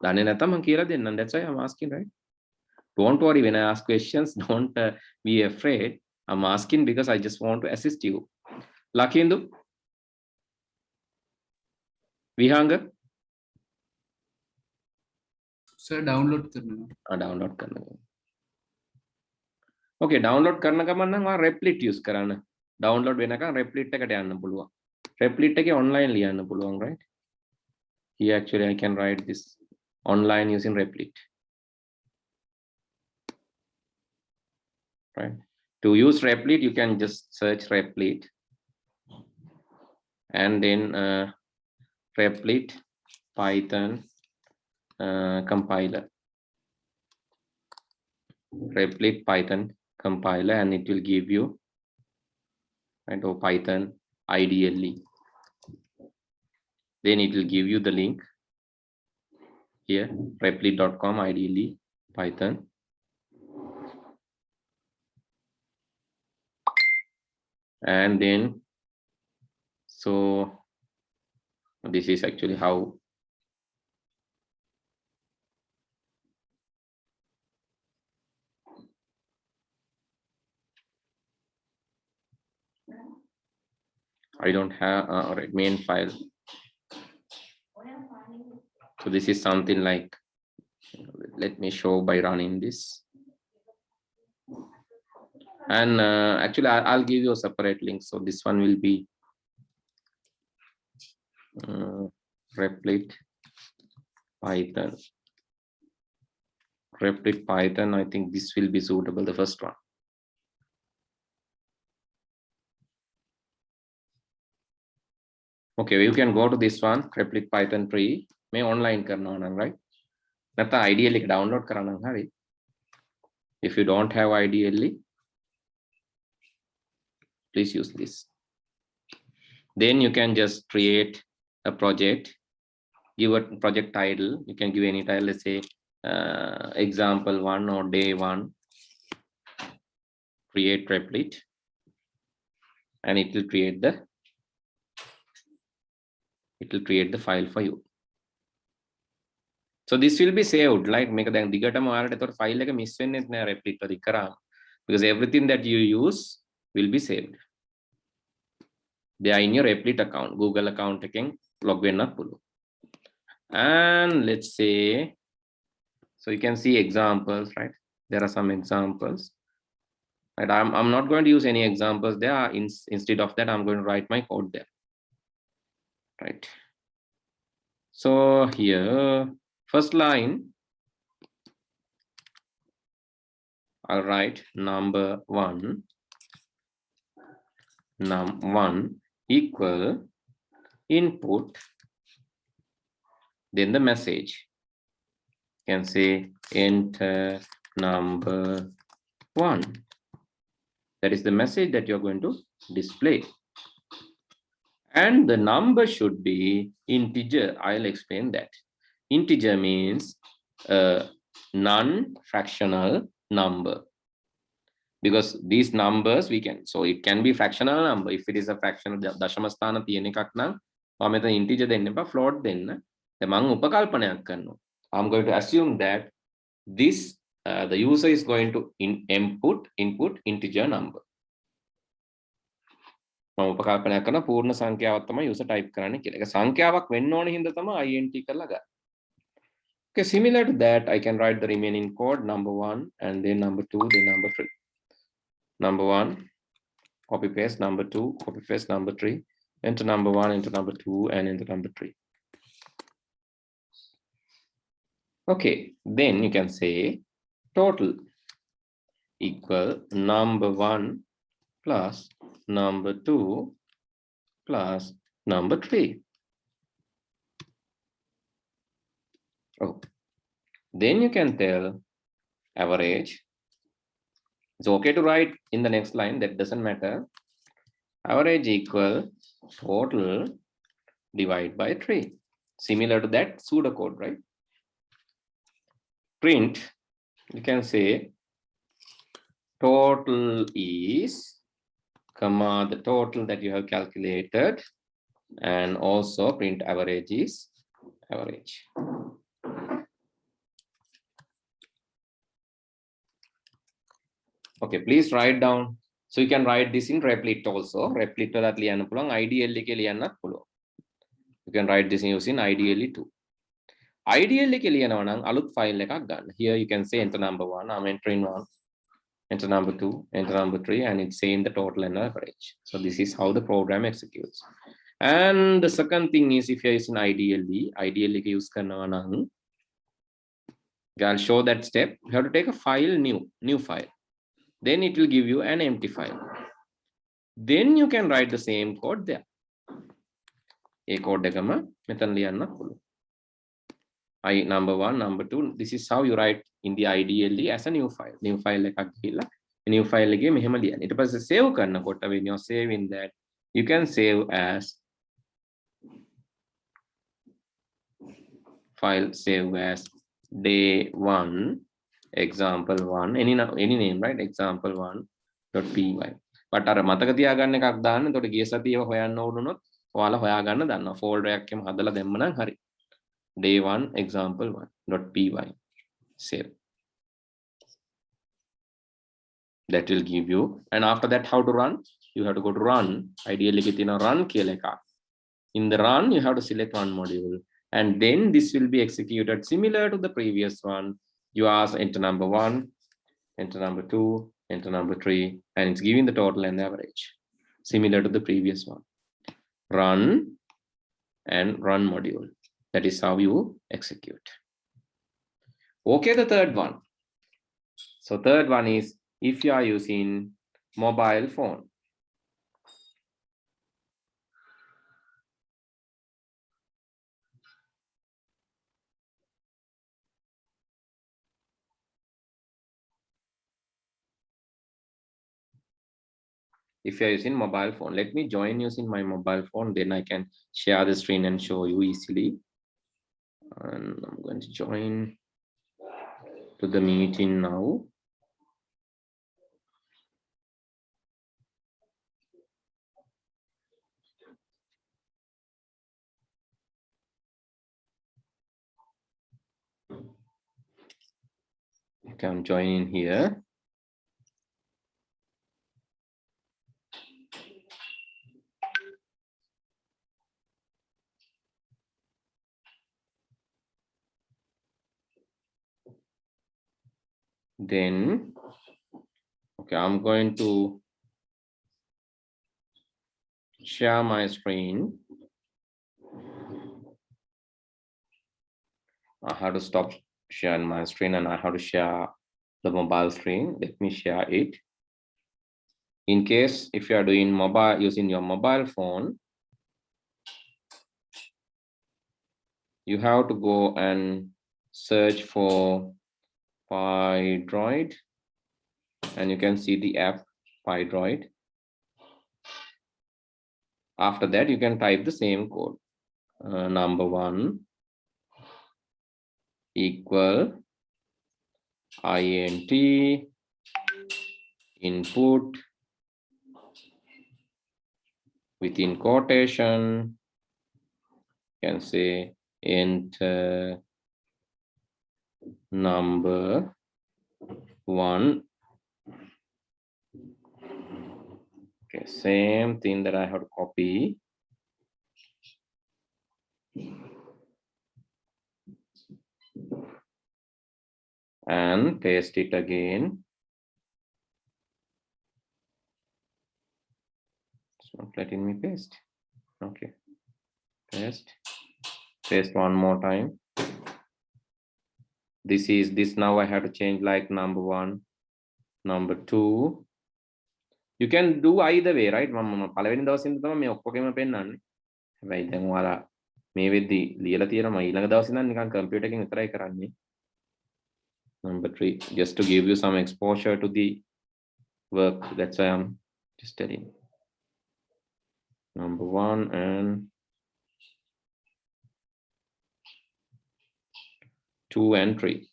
දන්නේ නැත්නම් මම කියලා දෙන්නම්. That's why I'm asking, right? Don't worry when I ask questions. Don't be afraid. I'm asking because I just want to assist you. Lakindu? Vihanga? Sir, download करना. Download करना. Okay, download කරන ගමන් නම් ඔයා Replit use කරන්න. Download වෙනකන් Replit එකට යන්න පුළුවන්. Replit එකේ online ලියන්න පුළුවන්, right? Here actually I can write this online using Replit. Right? To use Replit, you can just search Replit and then Replit Python compiler. Replit Python compiler, and it will give you, right, or Python IDLE. Then it will give you the link here, replit.com IDLE Python. And then, so this is actually how I don't have a main file. So this is something like, let me show by running this. And actually I'll give you a separate link. So this one will be Replit Python. Replit Python, I think this will be suitable, the first one. Okay, you can go to this one, Replit Python tree. May online karna on, right? Nata IDLE download karana hari. If you don't have IDLE, please use this. Then you can just create a project, give a project title. You can give any title, let's say example 1 or day 1. Create Replit, and it will create the file for you. So this will be saved, like make දැන් දිගටම ඔයාලට ඒතර file එක miss වෙන්නේ නැහැ Replit වලින් කරාම, because everything that you use will be saved. They are in your Replit account, Google account එකෙන් log වෙන්නත් පුළුවන්. And let's say, so you can see examples, right? There are some examples. Right, I'm not going to use any examples there. Instead of that, I'm going to write my code there. Right. So here, first line, I'll write number 1, num1 equal input, then the message. You can say enter number 1. That is the message that you're going to display. And the number should be integer. I'll explain that. Integer means a non-fractional number. Because these numbers we can, so it can be fractional number. If it is a fractional දශම ස්ථාන තියෙන එකක් නම් මම මෙතන integer දෙන්න එපා, float දෙන්න. දැන් මම උපකල්පනයක් කරනවා. I'm going to assume that this the user is going to input integer number. මම උපකල්පනයක් කරන පූර්ණ සංඛ්‍යාවක් තමයි user type කරන්න කියලා. ඒක සංඛ්‍යාවක් වෙන්න ඕන හින්දා තමයි int කරලා ගන්න. Okay, similar to that, I can write the remaining code, number 1 and then number 2, then number 3. Number 1, copy paste, number 2, copy paste, number 3, enter number 1, enter number 2, and enter number 3. Okay, then you can say total equal number 1 plus number 2 plus number 3. Oh, then you can tell average. It's okay to write in the next line, that doesn't matter. Average equal total divided by 3. Similar to that pseudocode, right? Print, you can say total is, comma, the total that you have calculated, and also print average is average. Okay, please write down. So you can write this in Replit also. Replit වලත් ලියන්න පුළුවන්, IDLE එකේ ලියන්නත් පුළුවන්. You can write this using IDLE too. IDLE එකේ ලියනවා නම් අලුත් file එකක් ගන්න. Here you can say enter number 1, I'm entering 1, enter number 2, enter number 3, and it's saying the total and average. So this is how the program executes. And the second thing is, if you're using IDLE එකේ use කරනවා නම්, I'll show that step. You have to take a file, new file. Then it will give you an empty file. Then you can write the same code there. A code එකම මෙතන ලියන්න පුළුවන්. Number 1, number 2. This is how you write in the IDLE as a new file. New file එකක් ගිහිල්ලා new file එකේ මෙහෙම ලියන්න. ඊට පස්සේ save කරනකොට when you're saving that, you can save as file save as day 1 example 1, any name, right? example1.py. but අර මතක තියාගන්න එකක් දාන්න. එතකොට ගිය සතියේව හොයන්න ඕනොත් ඔයාලා හොයාගන්න දන්නවා. ෆෝල්ඩර් එකක් එම හදලා දැම්ම නම් හරි. day 1 example1.py save. That will give you, and after that how to run? You have to go to run. Ideally එකේ තියෙන run කියලා එකක්. In the run you have to select one module, and then this will be executed similar to the previous one. You ask enter number 1, enter number 2, enter number 3, and it's giving the total and average, similar to the previous one. Run and run module. That is how you execute. Okay, the third one. So third one is if you are using mobile phone. If you're using mobile phone, let me join using my mobile phone, then I can share the screen and show you easily. And I'm going to join to the meeting now. Okay, I'm joining here. Then, okay, I'm going to share my screen. I have to stop sharing my screen and I have to share the mobile screen. Let me share it. In case if you are doing mobile using your mobile phone, you have to go and search for PyDroid, and you can see the app PyDroid. After that, you can type the same code, number 1, equal int input within quotation, you can say enter number 1. Okay, same thing that I have to copy. And paste it again. It's not letting me paste. Okay, paste one more time. This is this. Now I have to change like number 1, number 2. You can do either way, right? මම පළවෙනි දවසේ ඉඳන් තමයි මේ ඔක්කොගෙම පෙන්නන්නේ. හැබැයි දැන් ඔයාලා මේ වෙද්දි ලියලා තියෙනවා ඊළඟ දවසේ ඉඳන් නිකන් කම්පියුටර් එකෙන් විතරයි කරන්නේ. Number 3, just to give you some exposure to the work. That's why I'm just telling. Number 1 and 2 and 3.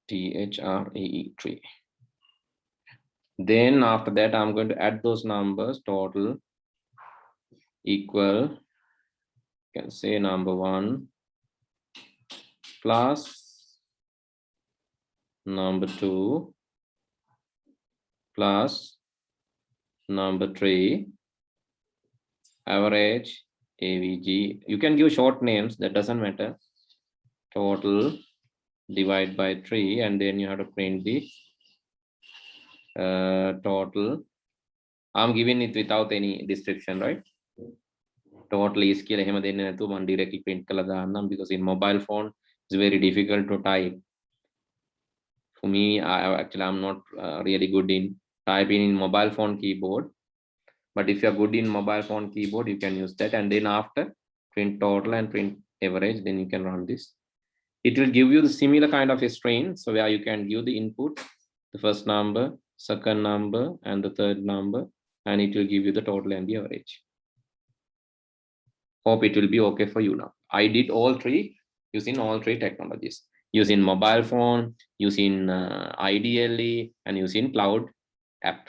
THREE3. Then after that, I'm going to add those numbers. Total equal, you can say number 1 plus number 2 plus number 3 average AVG. You can give short names, that doesn't matter. Total divide by 3, and then you have to print the total. I'm giving it without any description, right? Total is කියලා එහෙම දෙන්නේ නැතුව මම directly print කරලා දාන්නම්, because in mobile phone it's very difficult to type. For me, I'm not really good in typing in mobile phone keyboard, but if you're good in mobile phone keyboard, you can use that, and then after print total and print average, then you can run this. It will give you the similar kind of a string, so where you can give the input, the first number, second number, and the third number, and it will give you the total and the average. Hope it will be okay for you now. I did all 3 using all 3 technologies, using mobile phone, using IDLE, and using cloud app.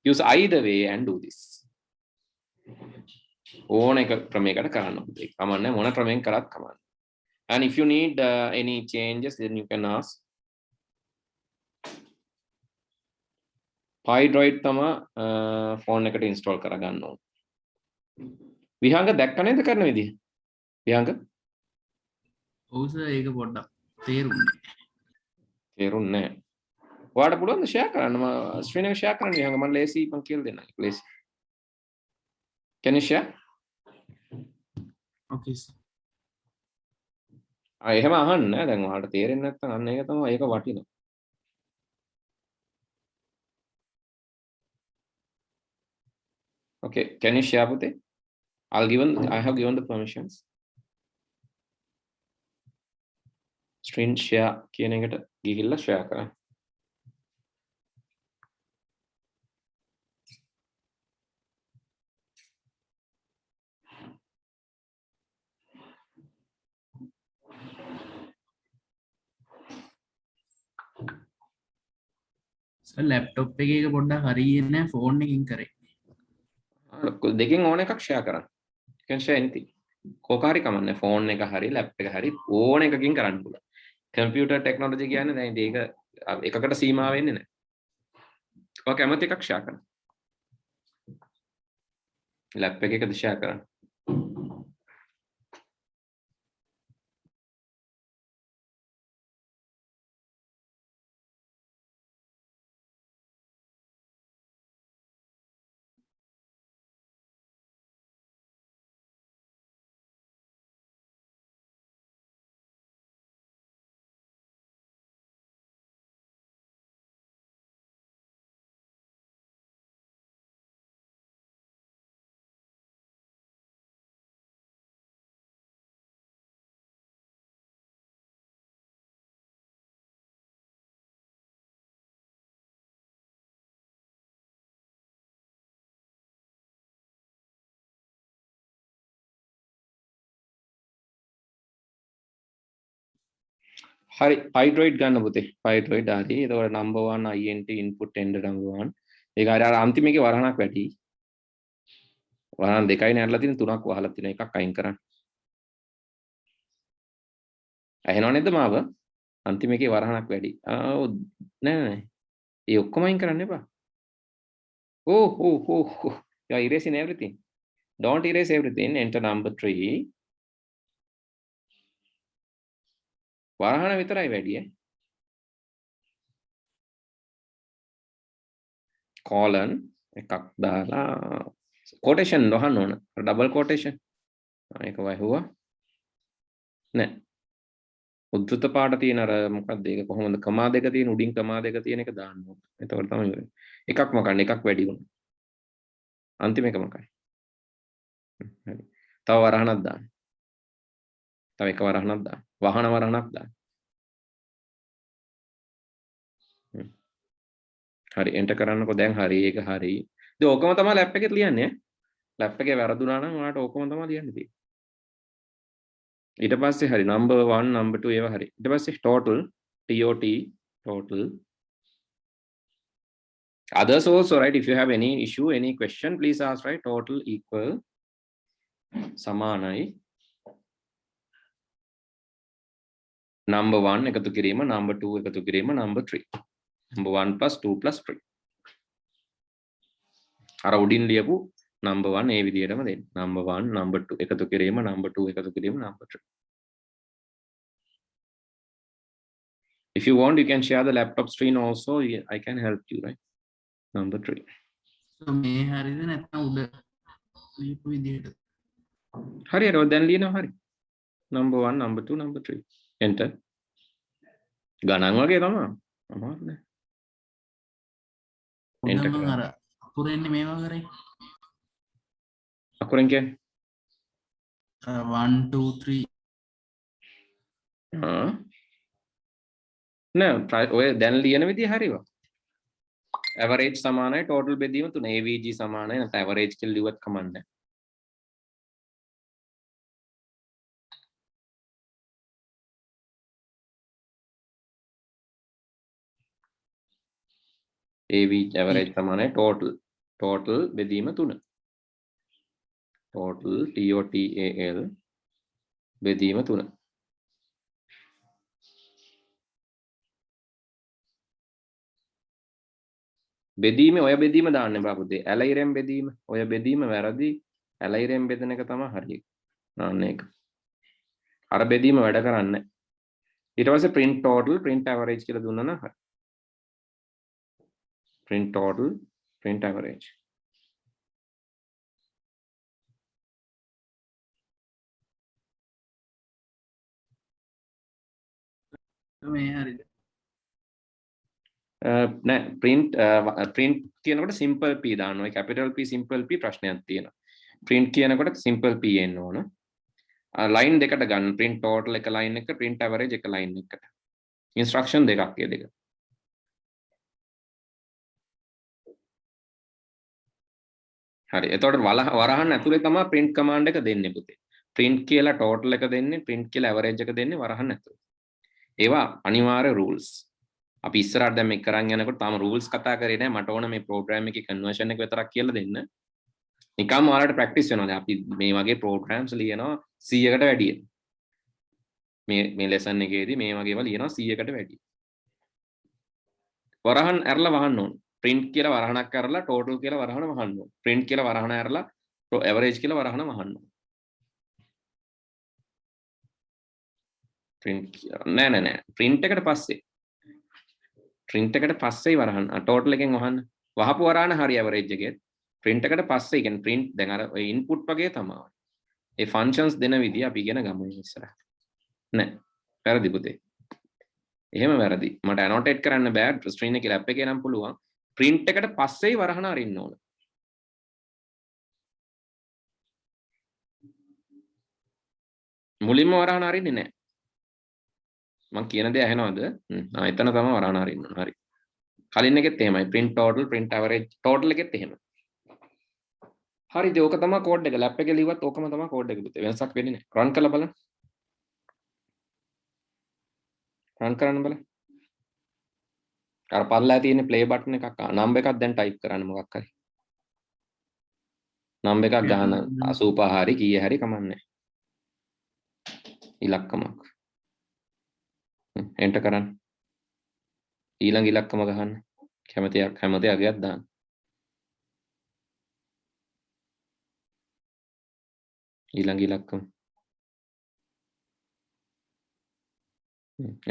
Use either way and do this. ඕන එක ක්‍රමයකට කරන්න පුතේ. කමන්නේ මොන ක්‍රමයෙන් කරත් කමන්නේ. And if you need any changes, then you can ask. PyDroid තමයි phone එකට install කරගන්න ඕන. විහංග දැක්ක නේද කරන විදිහ? විහංග? ඔව් සර් ඒක පොඩ්ඩක් තේරුන්නේ. තේරුන්නේ නැහැ. ඔයාලට පුළුවන් ද share කරන්න? මම screen එක share කරන්න විහංග මම ලේසි මම කියලා දෙන්නම්. ලේසි. Can you share? Okay sir. එහෙම අහන්න නෑ. දැන් ඔයාලට තේරෙන්නේ නැත්නම් අන්න ඒක තමයි ඒක වටිනවා. Okay, can you share with it? I have given the permissions. Screen share කියන එකට ගිහිල්ලා share කරන්න. සර් ලැප්ටොප් එකේ එක පොඩ්ඩක් හරියන්නේ නැහැ ෆෝන් එකකින් කරේ. දෙකෙන් ඕන එකක් share කරන්න. You can share anything. කොකාරි කමන්නේ phone එක හරි laptop එක හරි ඕන එකකින් කරන්න පුළුවන්. Computer technology කියන්නේ දැන් ඒක එකකට සීමා වෙන්නේ නැහැ. ඔය කැමති එකක් share කරන්න. laptop එකකද share කරන්න. හරි Pydroid ගන්න පුතේ Pydroid හරි එතකොට number 1 int input end number 1 ඒක හරි අර අන්තිම එකේ වරහණක් වැඩි වරහන් දෙකයි නේ අරලා තියෙන තුනක් වහලා තියෙන එකක් අයින් කරන්න ඇහෙනව නේද මාව අන්තිම එකේ වරහණක් වැඩි නෑ ඒ ඔක්කොම අයින් කරන්න එපා you are erasing everything don't erase everything enter number 3 වරහණ විතරයි වැඩි colon එකක් දාලා quotation වහන්න ඕන double quotation ඒක වහුවා නෑ උද්දෘත පාඩ තියෙන අර මොකක්ද ඒක කොහොමද කමා දෙක තියෙන උඩින් කමා දෙක තියෙන එක දාන්න ඕන එතකොට තමයි ඉවරයි එකක් මකන්න එකක් වැඩි වුණා අන්තිම එක මකයි හරි තව වරහණක් දාන්න තව එක වරහණක් දාන්න වහන වරහණක් දාන්න හරි එන්ටර් කරන්නකෝ දැන් හරි ඒක හරි ඉතින් ඕකම තමයි ලැප් එකේ ලියන්නේ ලැප් එකේ වැරදුනා නම් ඔයාලට ඕකම තමයි ලියන්න තියෙන්නේ ඊට පස්සේ හරි number 1 number 2 ඒවා හරි ඊට පස්සේ total total others also right if you have any issue any question please ask right total equal සමානයි number 1 එකතු කිරීම number 2 එකතු කිරීම number 3 number 1 plus 2 plus 3 අර උඩින් ලියපු number 1 ඒ විදිහටම දෙන්න number 1 number 2 එකතු කිරීම number 2 එකතු කිරීම number 3 if you want you can share the laptop screen also I can help you right number 3 so මේ හරියද නැත්නම් උඩ ලියපු විදිහට හරි හරි දැන් ලියනවා හරි number 1 number 2 number 3 enter ගණන් වගේ තමයි අමාරු නෑ enter මම අර අකුරෙන්නේ මේවා කරේ අකුරෙන් කියන්නේ 1 2 3 නෑ ඔය දැන් ලියන විදිය හරිවා average සමානයි total බෙදීම 3 avg සමානයි නැත්නම් average කියලා ලියුවත් කමන්නේ AV average සමානයි total බෙදීම 3 total TOTAL බෙදීම 3 බෙදීම ඔය බෙදීම දාන්න එපා පුතේ ඇලයිරෙන් බෙදීම ඔය බෙදීම වැරදි ඇලයිරෙන් බෙදෙන එක තමයි හරිය නාන්න එක අර බෙදීම වැඩ කරන්නේ ඊට පස්සේ print total print average කියලා දුන්නා නම් හරි print total print average මේ හරියද නෑ print කියනකොට simple p දාන්න ඕනේ capital P simple p ප්‍රශ්නයක් තියෙනවා print කියනකොට simple p එන්න ඕන line දෙකට ගන්න print total එක line එක print average එක line එකට instruction දෙකක් ඒ දෙක හරි එතකොට වරහන් ඇතුලේ තමයි print command එක දෙන්නේ පුතේ print කියලා total එක දෙන්නේ print කියලා average එක දෙන්නේ වරහන් ඇතුලේ ඒවා අනිවාර්ය rules අපි ඉස්සරහට දැන් මේක කරන් යනකොට තාම rules කතා කරේ නැහැ මට ඕන මේ program එකේ conversion එක විතරක් කියලා දෙන්න නිකම්ම ඔයාලට practice වෙනවා දැන් අපි මේ වගේ programs ලියනවා 100කට වැඩිය මේ lesson එකේදී මේ වගේ ඒවා ලියනවා 100කට වැඩිය වරහන් ඇරලා වහන්න ඕන print කියලා වරහණක් ඇරලා total කියලා වරහණ වහන්න ඕන print කියලා වරහණ ඇරලා average කියලා වරහණ වහන්න ඕන print නෑ print එකට පස්සේ වරහන් total එකෙන් වහන්න වහපු වරහණ හරි average එකේ print එකට පස්සේ කියන්නේ print දැන් අර ඔය input වගේ තමයි ඒ functions දෙන විදිය අපි ඉගෙන ගමු ඉස්සරහ නෑ වැරදි පුතේ එහෙම වැරදි මට annotate කරන්න බෑ screen එකේ lap එකේ නම් පුළුවන් print එකට පස්සේ වරහණ අරින්න ඕන මුලින්ම වරහණ අරින්නේ නෑ මම කියන දේ ඇහෙනවද එතන තමයි වරහණ අරින්න ඕන හරි කලින් එකෙත් එහෙමයි print total print average total එකෙත් එහෙමයි හරි ඉතින් ඕක තමයි කෝඩ් එක ලැප් එකේ ලිව්වත් ඕකම තමයි කෝඩ් එක පුතේ වෙනසක් වෙන්නේ නැහැ රන් කරලා බලන්න run කරන්න බල. අර පල්ලා තියෙන play button එකක් number එකක් දැන් type කරන්න මොකක් හරි. number එකක් ගන්න 85 හරි කීය හරි කමන්නේ. ඉලක්කමක්. enter කරන්න. ඊළඟ ඉලක්කම ගහන්න. කැමති අගයක් දාන්න. ඊළඟ ඉලක්කම.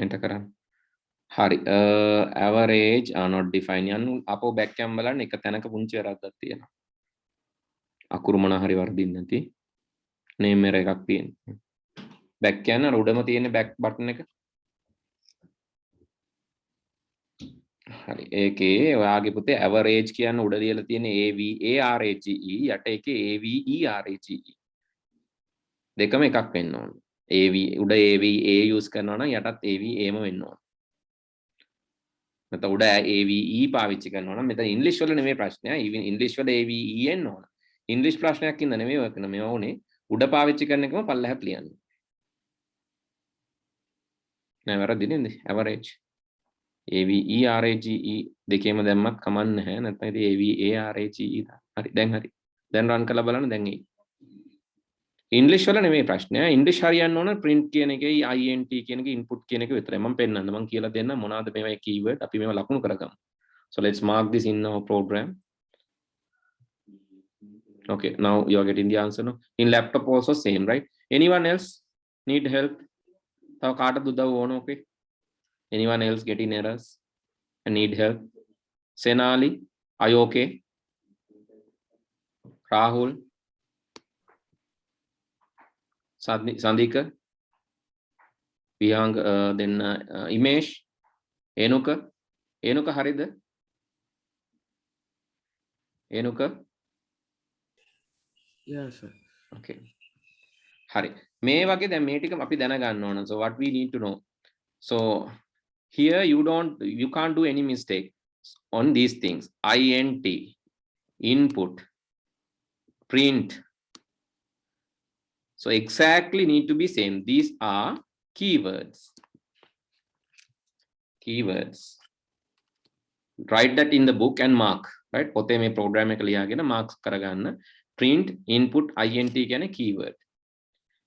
enter කරන්න. හරි average are not defined යන අපෝ back cam බලන්න එක තැනක පුංචි වැරද්දක් තියෙනවා. අකුරු මොන හරි වර්ධින්න නැති name error එකක් තියෙනවා. back cam අර උඩම තියෙන back button එක. හරි ඒකේ ඔයාගේ පුතේ average කියන උඩ ලියලා තියෙන AVARAGE යට ඒකේ AVERAGE දෙකම එකක් වෙන්න ඕන. AV උඩ AVA use කරනවා නම් යටත් AVAම වෙන්න ඕන. නැත්නම් උඩ AVE පාවිච්චි කරනවා නම් මෙතන ඉංග්‍රීසි වල නෙමෙයි ප්‍රශ්නය. even ඉංග්‍රීසි වල AVE එන්න ඕන. ඉංග්‍රීසි ප්‍රශ්නයක් ඉඳ නෙමෙයි ඔය කරන මේවා උනේ උඩ පාවිච්චි කරන එකම පල්ලෙහාට ලියන්න. නෑ වැරදි නේද? average AVERAGE දෙකේම දැම්මත් කමක් නැහැ. නැත්නම් ඉතින් AVARAGE හරි දැන් හරි. දැන් run කරලා බලන්න දැන් එයි. ඉංග්‍රීසි වල නෙමෙයි ප්‍රශ්නය. ඉංග්‍රීසි හරියන්න ඕන print කියන එකේ int කියන එක input කියන එක විතරයි. මම පෙන්නන්න මම කියලා දෙන්න මොනවාද මේවා keyword අපි මේවා ලකුණු කරගමු. So let's mark this in our program. Okay, now you are getting the answer no? In laptop also same, right? Anyone else need help? තව කාටද උදව් ඕන? Okay. Anyone else getting errors and need help? Senali, are you okay? Rahul, Sandika, Vihang, then Imesh, Enuka, Harida, Enuka. yes sir. Okay. Hari. මේ වගේ දැන් මේ ටික අපි දැනගන්න ඕන. So what we need to know. So here you can't do any mistake on these things. INT, input, print. So exactly need to be same. These are keywords. Write that in the book and mark. Right? පොතේ මේ program එක ලියාගෙන marks කරගන්න. Print, input, INT කියන keyword.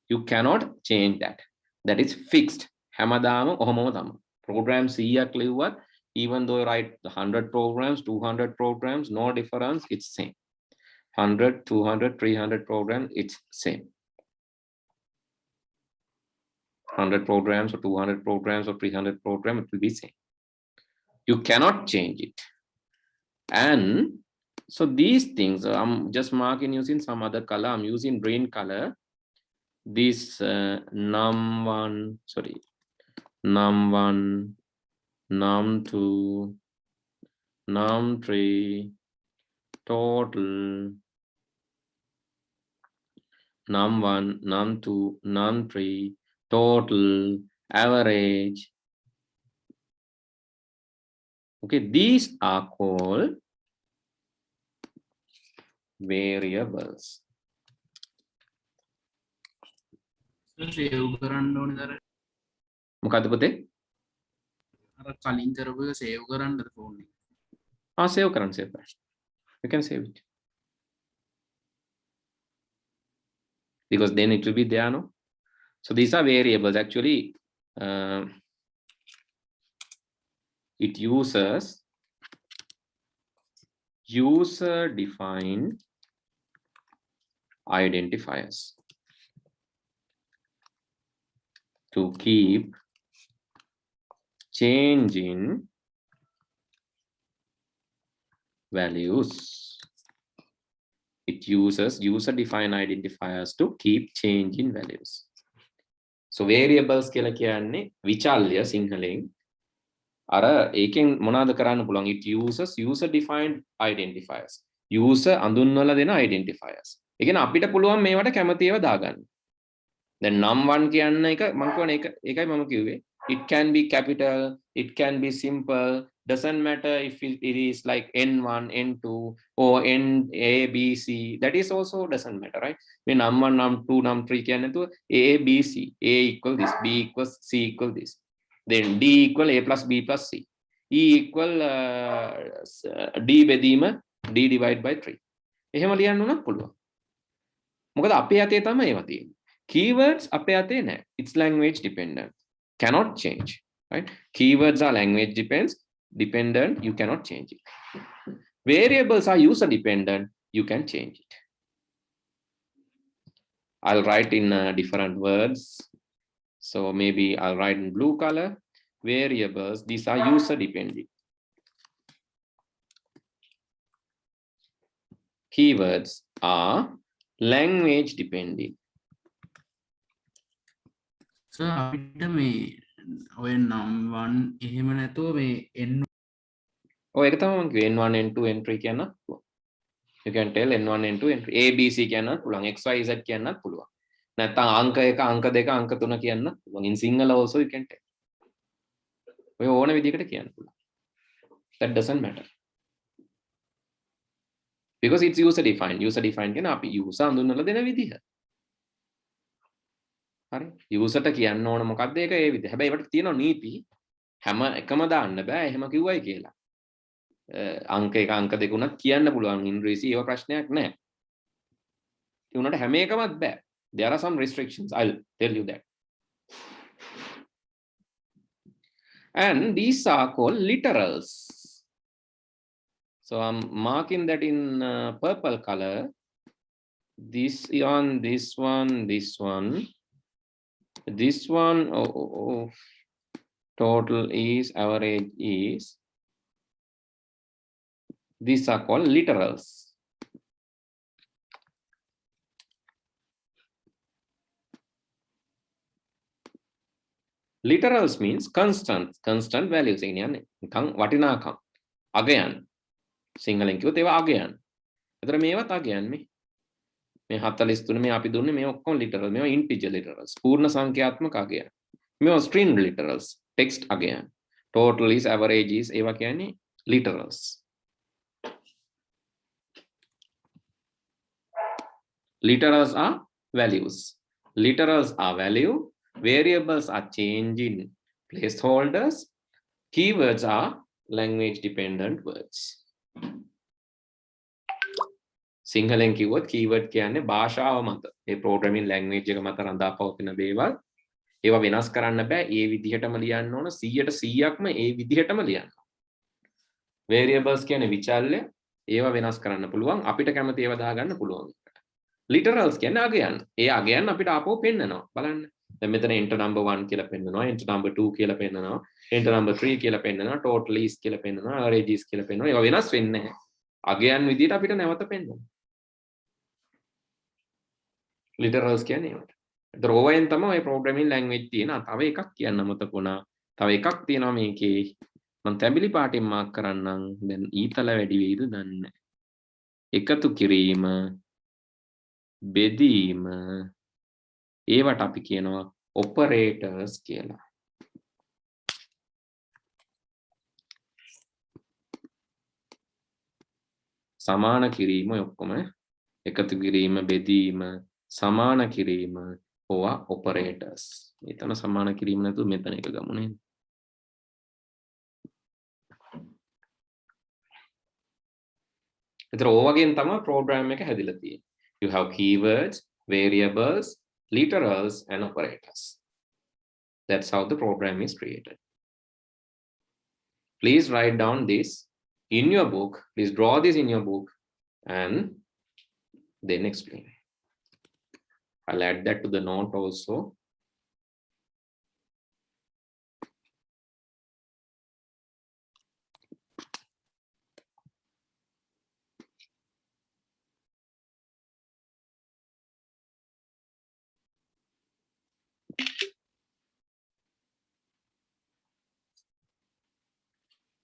You cannot change that. That is fixed. හැමදාම ඔහොමම තමයි. Program 100ක් ලිව්වත් even though you write 100 programs, 200 programs, no difference, it's same. 100, 200, 300 programs, it's same. 100 programs or 200 programs or 300 programs, it will be same. You cannot change it. And so these things, I'm just marking using some other color. I'm using green color. This num1, num2, num3, total, num1, num2, num3, total, average. Okay, these are called variables. Save කරන්න ඕනේ දර. මොකද්ද පුතේ? අර කලින් කරපු එක save කරන්නද ෆෝන් එක. save කරන්න save කරන්න. You can save it. Because then it will be there, no? So these are variables. Actually, it uses user-defined identifiers to keep changing values. It uses user-defined identifiers to keep changing values. So variables කියලා කියන්නේ විචල්්‍ය සිංහලෙන් අර ඒකෙන් මොනවද කරන්න පුළුවන්? It uses user-defined identifiers. User අඳුන්වලා දෙන identifiers. ඒ කියන්නේ අපිට පුළුවන් මේවට කැමති ඒවා දාගන්න. දැන් num1 කියන එක මම කියන්නේ ඒකයි මම කිව්වේ. It can be capital, it can be simple, doesn't matter if it is like n1, n2 or n a b c, that is also doesn't matter, right? When num1, num2, num3 කියන්නේ නැතුව a b c, a equal this, b equals c equal this. Then D equal A plus B plus C. E equal D බෙදීම D divided by 3. එහෙම ලියන්න උනත් පුළුවන්. මොකද අපේ අතේ තමයි ඒවා තියෙන්නේ. Keywords අපේ අතේ නැහැ. It's language dependent. Cannot change. Right? Keywords are language dependent. You cannot change it. Variables are user dependent. You can change it. I'll write in different words. So maybe I'll write in blue color. Variables, these are user dependent. Keywords are language dependent. So අපිට මේ ඔය නම් 1 එහෙම නැතුව මේ n ඔය එක තමයි මම කිව්වේ n1 n2 n3 කියන්නත් පුළුවන්. You can tell n1 n2 n3 a b c කියන්නත් පුළුවන් x y z කියන්නත් පුළුවන්. නැත්නම් අංක 1 අංක 2 අංක 3 කියන්නත් පුළුවන්. In Sinhala also you can tell. ඔය ඕන විදිහකට කියන්න පුළුවන්. That doesn't matter. Because it's user defined. User defined කියන්නේ අපි user හඳුන්වලා දෙන විදිහ. හරි. user ට කියන්න ඕන මොකක්ද ඒක ඒ විදිහ. හැබැයි ඒකට තියෙනවා නීති. හැම එකම දාන්න බෑ. එහෙම කිව්වයි කියලා. අංක 1 අංක 2 උනත් කියන්න පුළුවන් ඉංග්‍රීසි ඒව ප්‍රශ්නයක් නැහැ. ඒ උනට හැම එකමත් බෑ. There are some restrictions. I'll tell you that. And these are called literals. So I'm marking that in purple color. This one, this one, this one. This one, total is, average is. These are called literals. Literals means constant values. වටිනාකම් අගයන් සිංහලෙන් කිව්වොත් ඒවා අගයන්. ඒතර මේවත් අගයන් මේ 43 මේ අපි දුන්නේ මේ ඔක්කොම literal. මේවා integer literals. පූර්ණ සංඛ්‍යාත්මක අගයන්. මේවා string literals. text අගයන්. total is, average is ඒවා කියන්නේ literals. Literals are values. Literals are value. Variables are changing placeholders. Keywords are language dependent words. සිංහලෙන් කිව්වොත් keyword කියන්නේ භාෂාව මත ඒ programming language එක මත රඳා පවතින දේවල්. ඒවා වෙනස් කරන්න බෑ. ඒ විදිහටම ලියන්න ඕන 100%ක්ම ඒ විදිහටම ලියන්න. Variables කියන්නේ විචල්්‍ය. ඒවා වෙනස් කරන්න පුළුවන්. අපිට කැමති ඒවා දාගන්න පුළුවන්. Literals කියන්නේ අගයන්. ඒ අගයන් අපිට ආපහු පෙන්නනවා. බලන්න. දැන් මෙතන enter number 1 කියලා පෙන්නනවා, enter number 2 කියලා පෙන්නනවා, enter number 3 කියලා පෙන්නනවා, total is කියලා පෙන්නනවා, average is කියලා පෙන්නනවා. ඒවා වෙනස් වෙන්නේ නැහැ. අගයන් විදිහට අපිට නැවත පෙන්නනවා. Literals කියන්නේ ඒවට. ඒතර ඕවෙන් තමයි ඔය programming language තියෙන. තව එකක් කියන්න මතක වුණා. තව එකක් තියෙනවා මේකේ. මම තැඹිලි පාටින් මාක් කරන්නම්. දැන් ඊතල වැඩි වෙයිද දන්නේ නැහැ. එකතු කිරීම, බෙදීම ඒවට අපි කියනවා operators කියලා. සමාන කිරීම ඔක්කොම එකතු කිරීම, බෙදීම, සමාන කිරීම ඕවා operators. එතන සමාන කිරීම නැතුව මෙතන එක ගමු නේද? ඒතර ඕවගෙන් තමයි program එක හැදිලා තියෙන්නේ. You have keywords, variables, literals and operators. That's how the program is created. Please write down this in your book. Please draw this in your book and then explain. I'll add that to the note also.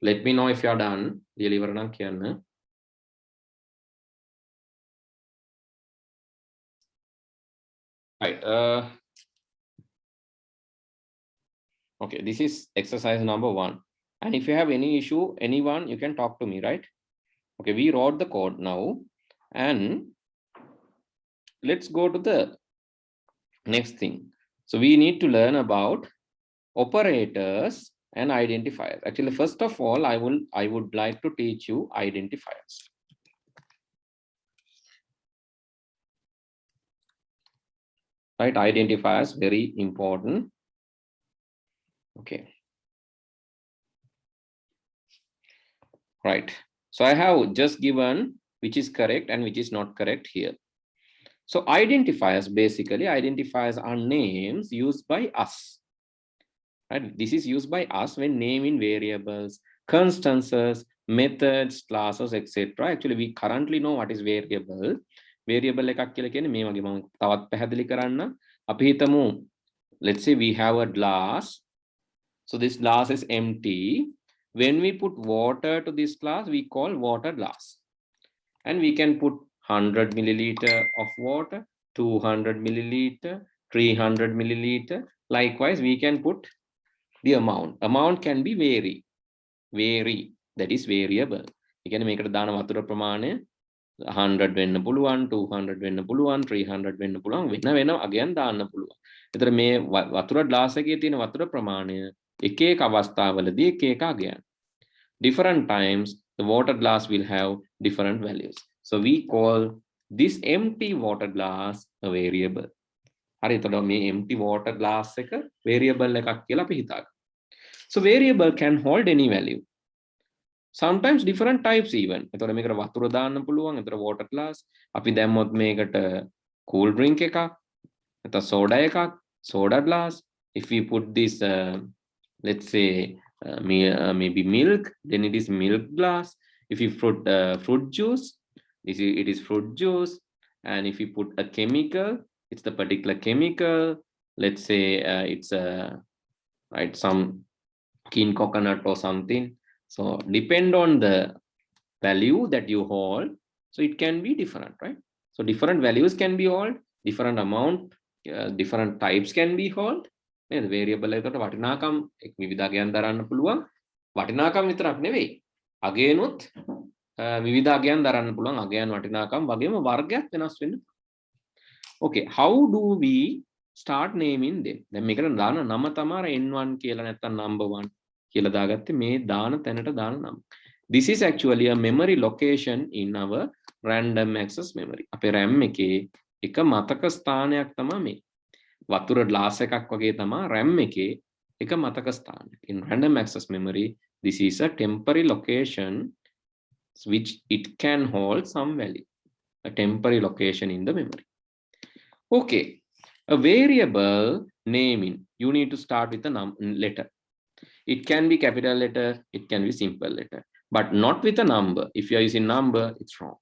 Let me know if you are done. Deliver na kiyanna. Right. Okay, this is exercise number 1. And if you have any issue, anyone, you can talk to me, right? Okay, we wrote the code now. And let's go to the next thing. So we need to learn about operators and identifiers. Actually, first of all, I would like to teach you identifiers. Right, identifiers very important. Okay. Right. So I have just given which is correct and which is not correct here. So identifiers, basically identifiers are names used by us. Right? This is used by us when naming variables, constances, methods, classes, etc. Actually, we currently know what is variable. Variable එකක් කියලා කියන්නේ මේ වගේ මම තවත් පැහැදිලි කරන්න. අපි හිතමු, let's say we have a glass. So this glass is empty. When we put water to this glass, we call water glass. And we can put 100 milliliter of water, 200 milliliter, 300 milliliter. Likewise, we can put the amount. Amount can be vary. That is variable. You can make it දාන වතුර ප්‍රමාණය 100 වෙන්න පුළුවන්, 200 වෙන්න පුළුවන්, 300 වෙන්න පුළුවන්, වෙන again දාන්න පුළුවන්. එතකොට මේ වතුර ග්ලාස් එකේ තියෙන වතුර ප්‍රමාණය එක එක අවස්ථාවලදී එක එක again. Different times the water glass will have different values. So we call this empty water glass a variable. හරි, එතකොට මේ empty water glass එක variable එකක් කියලා අපි හිතාගමු. So variable can hold any value. Sometimes different types even. එතකොට මේකට වතුර දාන්න පුළුවන්. එතකොට water glass. අපි දැම්මොත් මේකට cool drink එකක්, එතකොට soda එකක්, soda glass. If we put this let's say maybe milk, then it is milk glass. If you put fruit juice, it is fruit juice. And if you put a chemical, it's the particular chemical. Let's say it's right, some kin coconut or something. So depend on the value that you hold, so it can be different, right? So different values can be held, different amount, different types can be held. And the variable එකට වටිනාකම් එක් විවිධාගයන් දරන්න පුළුවන්. වටිනාකම් විතරක් නෙවෙයි, අගයනුත් විවිධාගයන් දරන්න පුළුවන්. අගයන් වටිනාකම් වගේම වර්ගයක් වෙනස් වෙන්න. Okay, how do we start naming them? දැන් මේකට දාන නම තමයි n1 කියලා නැත්නම් number 1 කියලා දාගත්තේ මේ දාන තැනට දාන නම. This is actually a memory location in our random access memory. අපේ RAM එකේ එක මතක ස්ථානයක් තමයි මේ. වතුර glass එකක් වගේ තමයි RAM එකේ එක මතක ස්ථානයක්. In random access memory, this is a temporary location which it can hold some value. A temporary location in the memory. Okay, a variable naming, you need to start with a letter. It can be capital letter, it can be simple letter, but not with a number. If you are using number, it's wrong.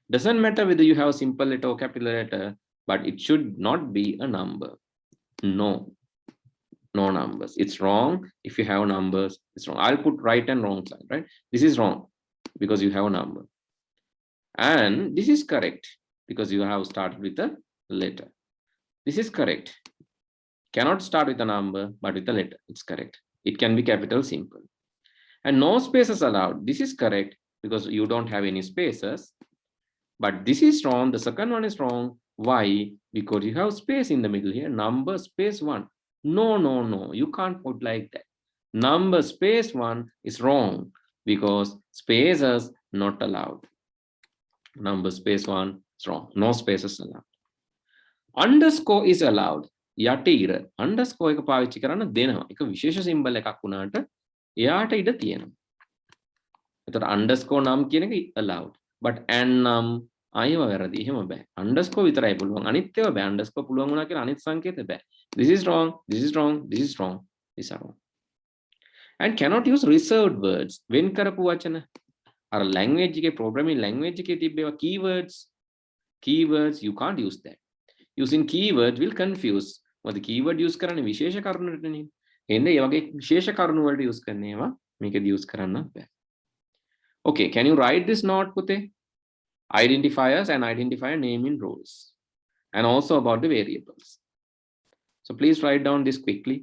Doesn't matter whether you have simple letter or capital letter, but it should not be a number. No numbers. It's wrong. If you have numbers, it's wrong. I'll put right and wrong side, right? This is wrong because you have a number. And this is correct because you have started with a letter. This is correct. Cannot start with a number, but with a letter. It's correct. It can be capital, simple. And no spaces allowed. This is correct because you don't have any spaces. But this is wrong. The second one is wrong. Why? Because you have space in the middle here. Number space 1. No. You can't put like that. Number space 1 is wrong because spaces not allowed. Number space 1 is wrong. No spaces allowed. Underscore is allowed. යට ඉර underscore එක පාවිච්චි කරන්න දෙනවා. එක විශේෂ symbol එකක් වුණාට එයාට ඉඩ තියෙනවා. එතකොට underscore නම් කියන එක allowed. But and නම් අයව වැරදි. එහෙම බෑ. underscore විතරයි පුළුවන්. අනිත් ඒවා බෑ. underscore පුළුවන් වුණා කියලා අනිත් සංකේත බෑ. This is wrong, this is wrong, this is wrong. These are wrong. And cannot use reserved words. වෙන් කරපු වචන. අර language එකේ programming language එකේ තිබ්බේවා keywords you can't use that. Using keyword will confuse. මොකද keyword use කරන්නේ විශේෂ කරුණටනේ. එහෙනම් ඒ වගේ විශේෂ කරුණු වලට use කරන ඒවා මේකදී use කරන්න බෑ. Okay, can you write this note පුතේ? Identifiers and identifier naming rules. And also about the variables. So please write down this quickly.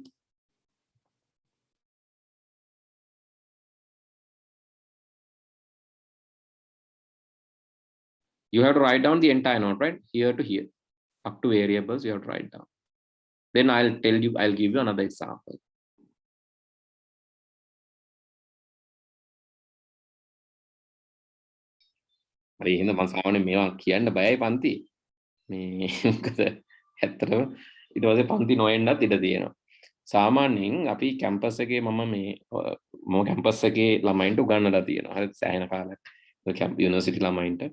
You have to write down the entire note, right? Here to here. Up to variables, you have to write down. Then I'll give you another example. හරි එහෙනම් මම සාමාන්‍යයෙන් මේවා කියන්න බයයි පන්ති. මේ මොකද ඇත්තටම ඊට පස්සේ පන්ති නොඑන්නත් ඉඩ තියෙනවා. සාමාන්‍යයෙන් අපි කැම්පස් එකේ මම කැම්පස් එකේ ළමයින්ට උගන්වලා තියෙනවා. හරි සෑහෙන කාලයක්. යුනිවර්සිටි ළමයින්ට.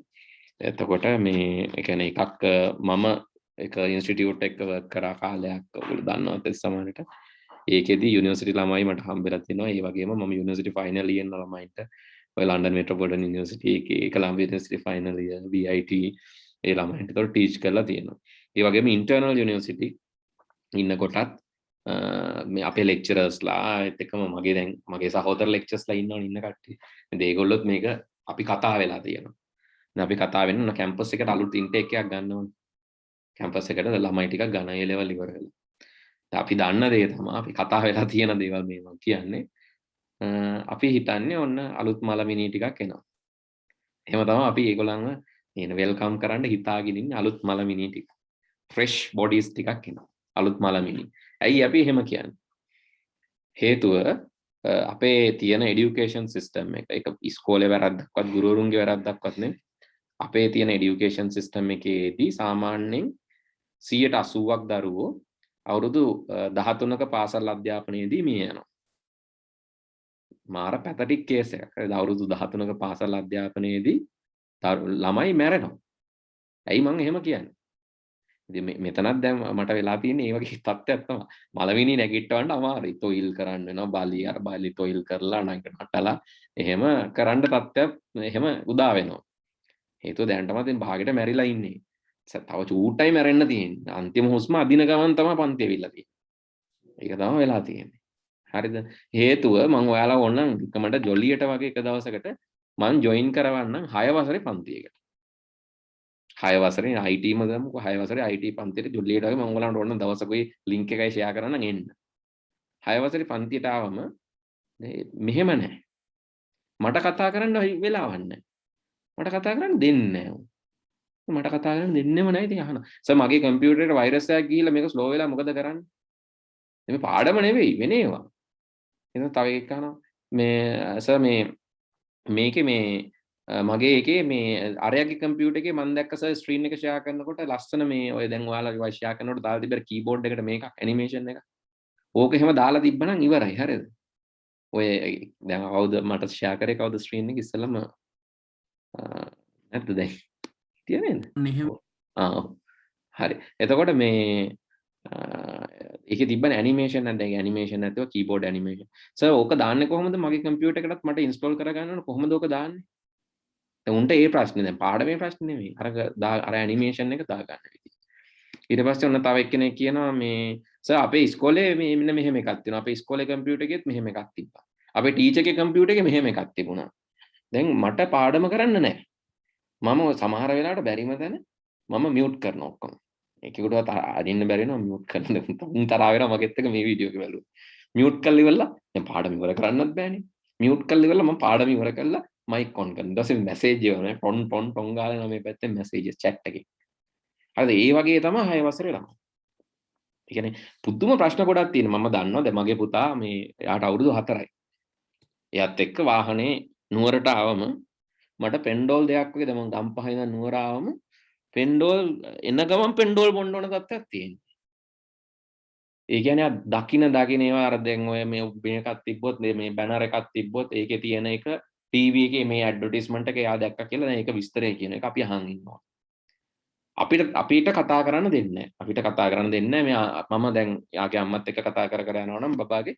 එතකොට මේ ඒ කියන්නේ එකක් මම එක ඉන්ස්ටිටියුට් එකක වර්ක් කරා කාලයක් ඔයගොල්ලෝ දන්නවත් ඒ සමානට. ඒකෙදි යුනිවර්සිටි ළමයි මට හම්බෙලා තිනවා. ඒ වගේම මම යුනිවර්සිටි ෆයිනල් ඉයර් ළමයින්ට ඔය ලන්ඩන් මෙට්‍රොපොලිටන් යුනිවර්සිටි එකේ Columbia university final year VIT ඒ ළමයින්ට උඩ ටීච් කරලා තියෙනවා. ඒ වගේම ඉන්ටර්නල් යුනිවර්සිටි ඉන්න කොටත් මේ අපේ ලෙක්චරර්ස්ලා ඒත් එක්කම මගේ සහෝදර ලෙක්චර්ස්ලා ඉන්නවනේ ඉන්න කට්ටිය. ඉතින් ඒගොල්ලොත් මේක අපි කතා වෙලා තියෙනවා. දැන් අපි කතා වෙන්න කැම්පස් එකට අලුත් ඉන්ටේක් එකක් ගන්න ඕනේ. කැම්පස් එකට ළමයි ටිකක් ගන්න ඒ ලෙවල් ඉවර වෙලා. අපි දන්න දේ තමයි අපි කතා වෙලා තියෙන දේවල් මේ මම කියන්නේ. අපි හිතන්නේ ඔන්න අලුත් මලමිනී ටිකක් එනවා. එහෙම තමයි අපි ඒගොල්ලන්ව එන වෙල්කම් කරන්න හිතාගෙන ඉන්නේ අලුත් මලමිනී ටික. ෆ්‍රෙෂ් බොඩිස් ටිකක් එනවා. අලුත් මලමිනී. ඇයි අපි එහෙම කියන්නේ? හේතුව අපේ තියෙන এডুকেෂන් සිස්ටම් එක ඒක ඉස්කෝලේ වැරද්දක්වත් ගුරුවරුන්ගේ වැරද්දක්වත් නෙමෙයි. අපේ තියෙන এডুকেෂන් සිස්ටම් එකේදී සාමාන්‍යයෙන් 80%ක් දරුවෝ අවුරුදු 13ක පාසල් අධ්‍යාපනයේදී මිය යනවා. මාර පැතටික් කේස් එකක්. අවුරුදු 13ක පාසල් අධ්‍යාපනයේදී ළමයි මැරෙනවා. ඇයි මං එහෙම කියන්නේ? ඉතින් මෙතනත් දැන් මට වෙලා තියෙන්නේ මේ වගේ තත්ත්වයක් තමයි. මලමිනී නැගිටවන්න අමාරුයි. තොইল කරන්න වෙනවා. බලි තොইল කරලා නටලා එහෙම කරන්න තත්ත්වයක් එහෙම උදා වෙනවා. හේතුව දැනටමත් දැන් භාගෙට මැරිලා ඉන්නේ. තව චූට්ටයි මැරෙන්න තියෙන්නේ. අන්තිම හුස්ම අදින ගමන් තමයි පන්ති ඇවිල්ලා තියෙන්නේ. ඒක තමයි වෙලා තියෙන්නේ. හරිද? හේතුව මම ඔයාලා ඕනනම් කමඩ ජොලියට වගේ එක දවසකට මම ජොයින් කරවන්නම් 6 වසරේ පන්තියකට. 6 වසරේ IT ම ගමුකෝ 6 වසරේ IT පන්තියට ජොලියට වගේ මම ඔයාලන්ට ඕනනම් දවසක ඔය ලින්ක් එකයි ෂෙයා කරන්නම් එන්න. 6 වසරේ පන්තියට ආවම මෙහෙම නැහැ. මට කතා කරන්න වෙලාවක් නැහැ. මට කතා කරන්න දෙන්නේ නැහැ. මට කතා කරන්න දෙන්නෙම නැහැ ඉතින් අහනවා. සර් මගේ කම්පියුටරේට වෛරස් එකක් ගිහිල්ලා මේක ස්ලෝ වෙලා මොකද කරන්නේ? මේ පාඩම නෙවෙයි වෙන ඒවා. එහෙනම් තව එකක් අහනවා. මේ සර් මේකේ මේ මගේ එකේ මේ අරයාගේ කම්පියුටර් එකේ මම දැක්ක සර් ස්ක්‍රීන් එක ෂෙයා කරනකොට ලස්සන මේ ඔය දැන් ඔයාලා ෂෙයා කරනකොට දාලා තිබ්බර කීබෝඩ් එකට මේකක් ඇනිමේෂන් එකක්. ඕක එහෙම දාලා තිබ්බනම් ඉවරයි හරියද? ඔය දැන් කවුද මට ෂෙයා කරේ කවුද ස්ක්‍රීන් එක ඉස්සෙල්ලම නැත්ද දැන් තියනේද? හරි. එතකොට මේ ඒකේ තිබ්බන ඇනිමේෂන් නැද්ද? ඒ ඇනිමේෂන් නැතුව කීබෝඩ් ඇනිමේෂන්. සර් ඕක දාන්නේ කොහොමද? මගේ කම්පියුටර් එකටත් මට ඉන්ස්ටෝල් කරගන්න ඕන කොහොමද ඕක දාන්නේ? දැන් උන්ට ඒ ප්‍රශ්නේ දැන් පාඩමේ ප්‍රශ්නේ නෙමෙයි. අර ඇනිමේෂන් එක දා ගන්න විදිහ. ඊට පස්සේ ඔන්න තව එක්කෙනෙක් කියනවා මේ සර් අපේ ඉස්කෝලේ මේ මෙන්න මෙහෙම එකක් තියෙනවා. අපේ ඉස්කෝලේ කම්පියුටර් එකෙත් මෙහෙම එකක් තිබ්බා. අපේ ටීචර්ගේ කම්පියුටර් එකේ මෙහෙම එකක් තිබුණා. දැන් මට පාඩම කරන්න නැහැ. මම සමහර වෙලාවට බැරිම තැන මම මියුට් කරනවා ඔක්කොම. ඒකෙකුටවත් අරින්න බැරි වෙනවා මියුට් කරන්න. උන් තරහා වෙනවා මගෙත් එක මේ වීඩියෝ එක බලුවා. මියුට් කරලා ඉවරලා දැන් පාඩම ඉවර කරන්නත් බෑනේ. මියුට් කරලා ඉවරලා මම පාඩම ඉවර කරලා මයික් ඔන් කරනවා. ඊට පස්සේ මැසේජ් එවනවා. ටොන් ගාලා මේ පැත්තෙන් මැසේජස් chat එකේ. හරිද? ඒ වගේ තමයි 6 වසරේ ළමයි. ඒ කියන්නේ පුදුම ප්‍රශ්න ගොඩක් තියෙනවා. මම දන්නවා දැන් මගේ පුතා මේ යාට අවුරුදු 4යි. එයාත් එක්ක වාහනේ නුවරට ආවම මට පෙන්ඩෝල් දෙයක් වගේ දැන් මම ගම්පහ ඉඳන් නුවර ආවම පෙන්ඩෝල් එන ගමන් පෙන්ඩෝල් බොන්න ඕන තත්ත්වයක් තියෙනවා. ඒ කියන්නේ දකින්න ඒවා අර දැන් ඔය මේකක් තිබ්බොත් මේ බැනර් එකක් තිබ්බොත් ඒකේ තියෙන එක ටීවී එකේ මේ ඇඩ්වර්ටයිස්මන්ට් එක එයා දැක්කා කියලා දැන් ඒක විස්තරය කියන එක අපි අහන් ඉන්නවා. අපිට කතා කරන්න දෙන්නේ නැහැ. අපිට කතා කරන්න දෙන්නේ නැහැ. මම දැන් යාගේ අම්මත් එක්ක කතා කර යනවා නම් බබාගේ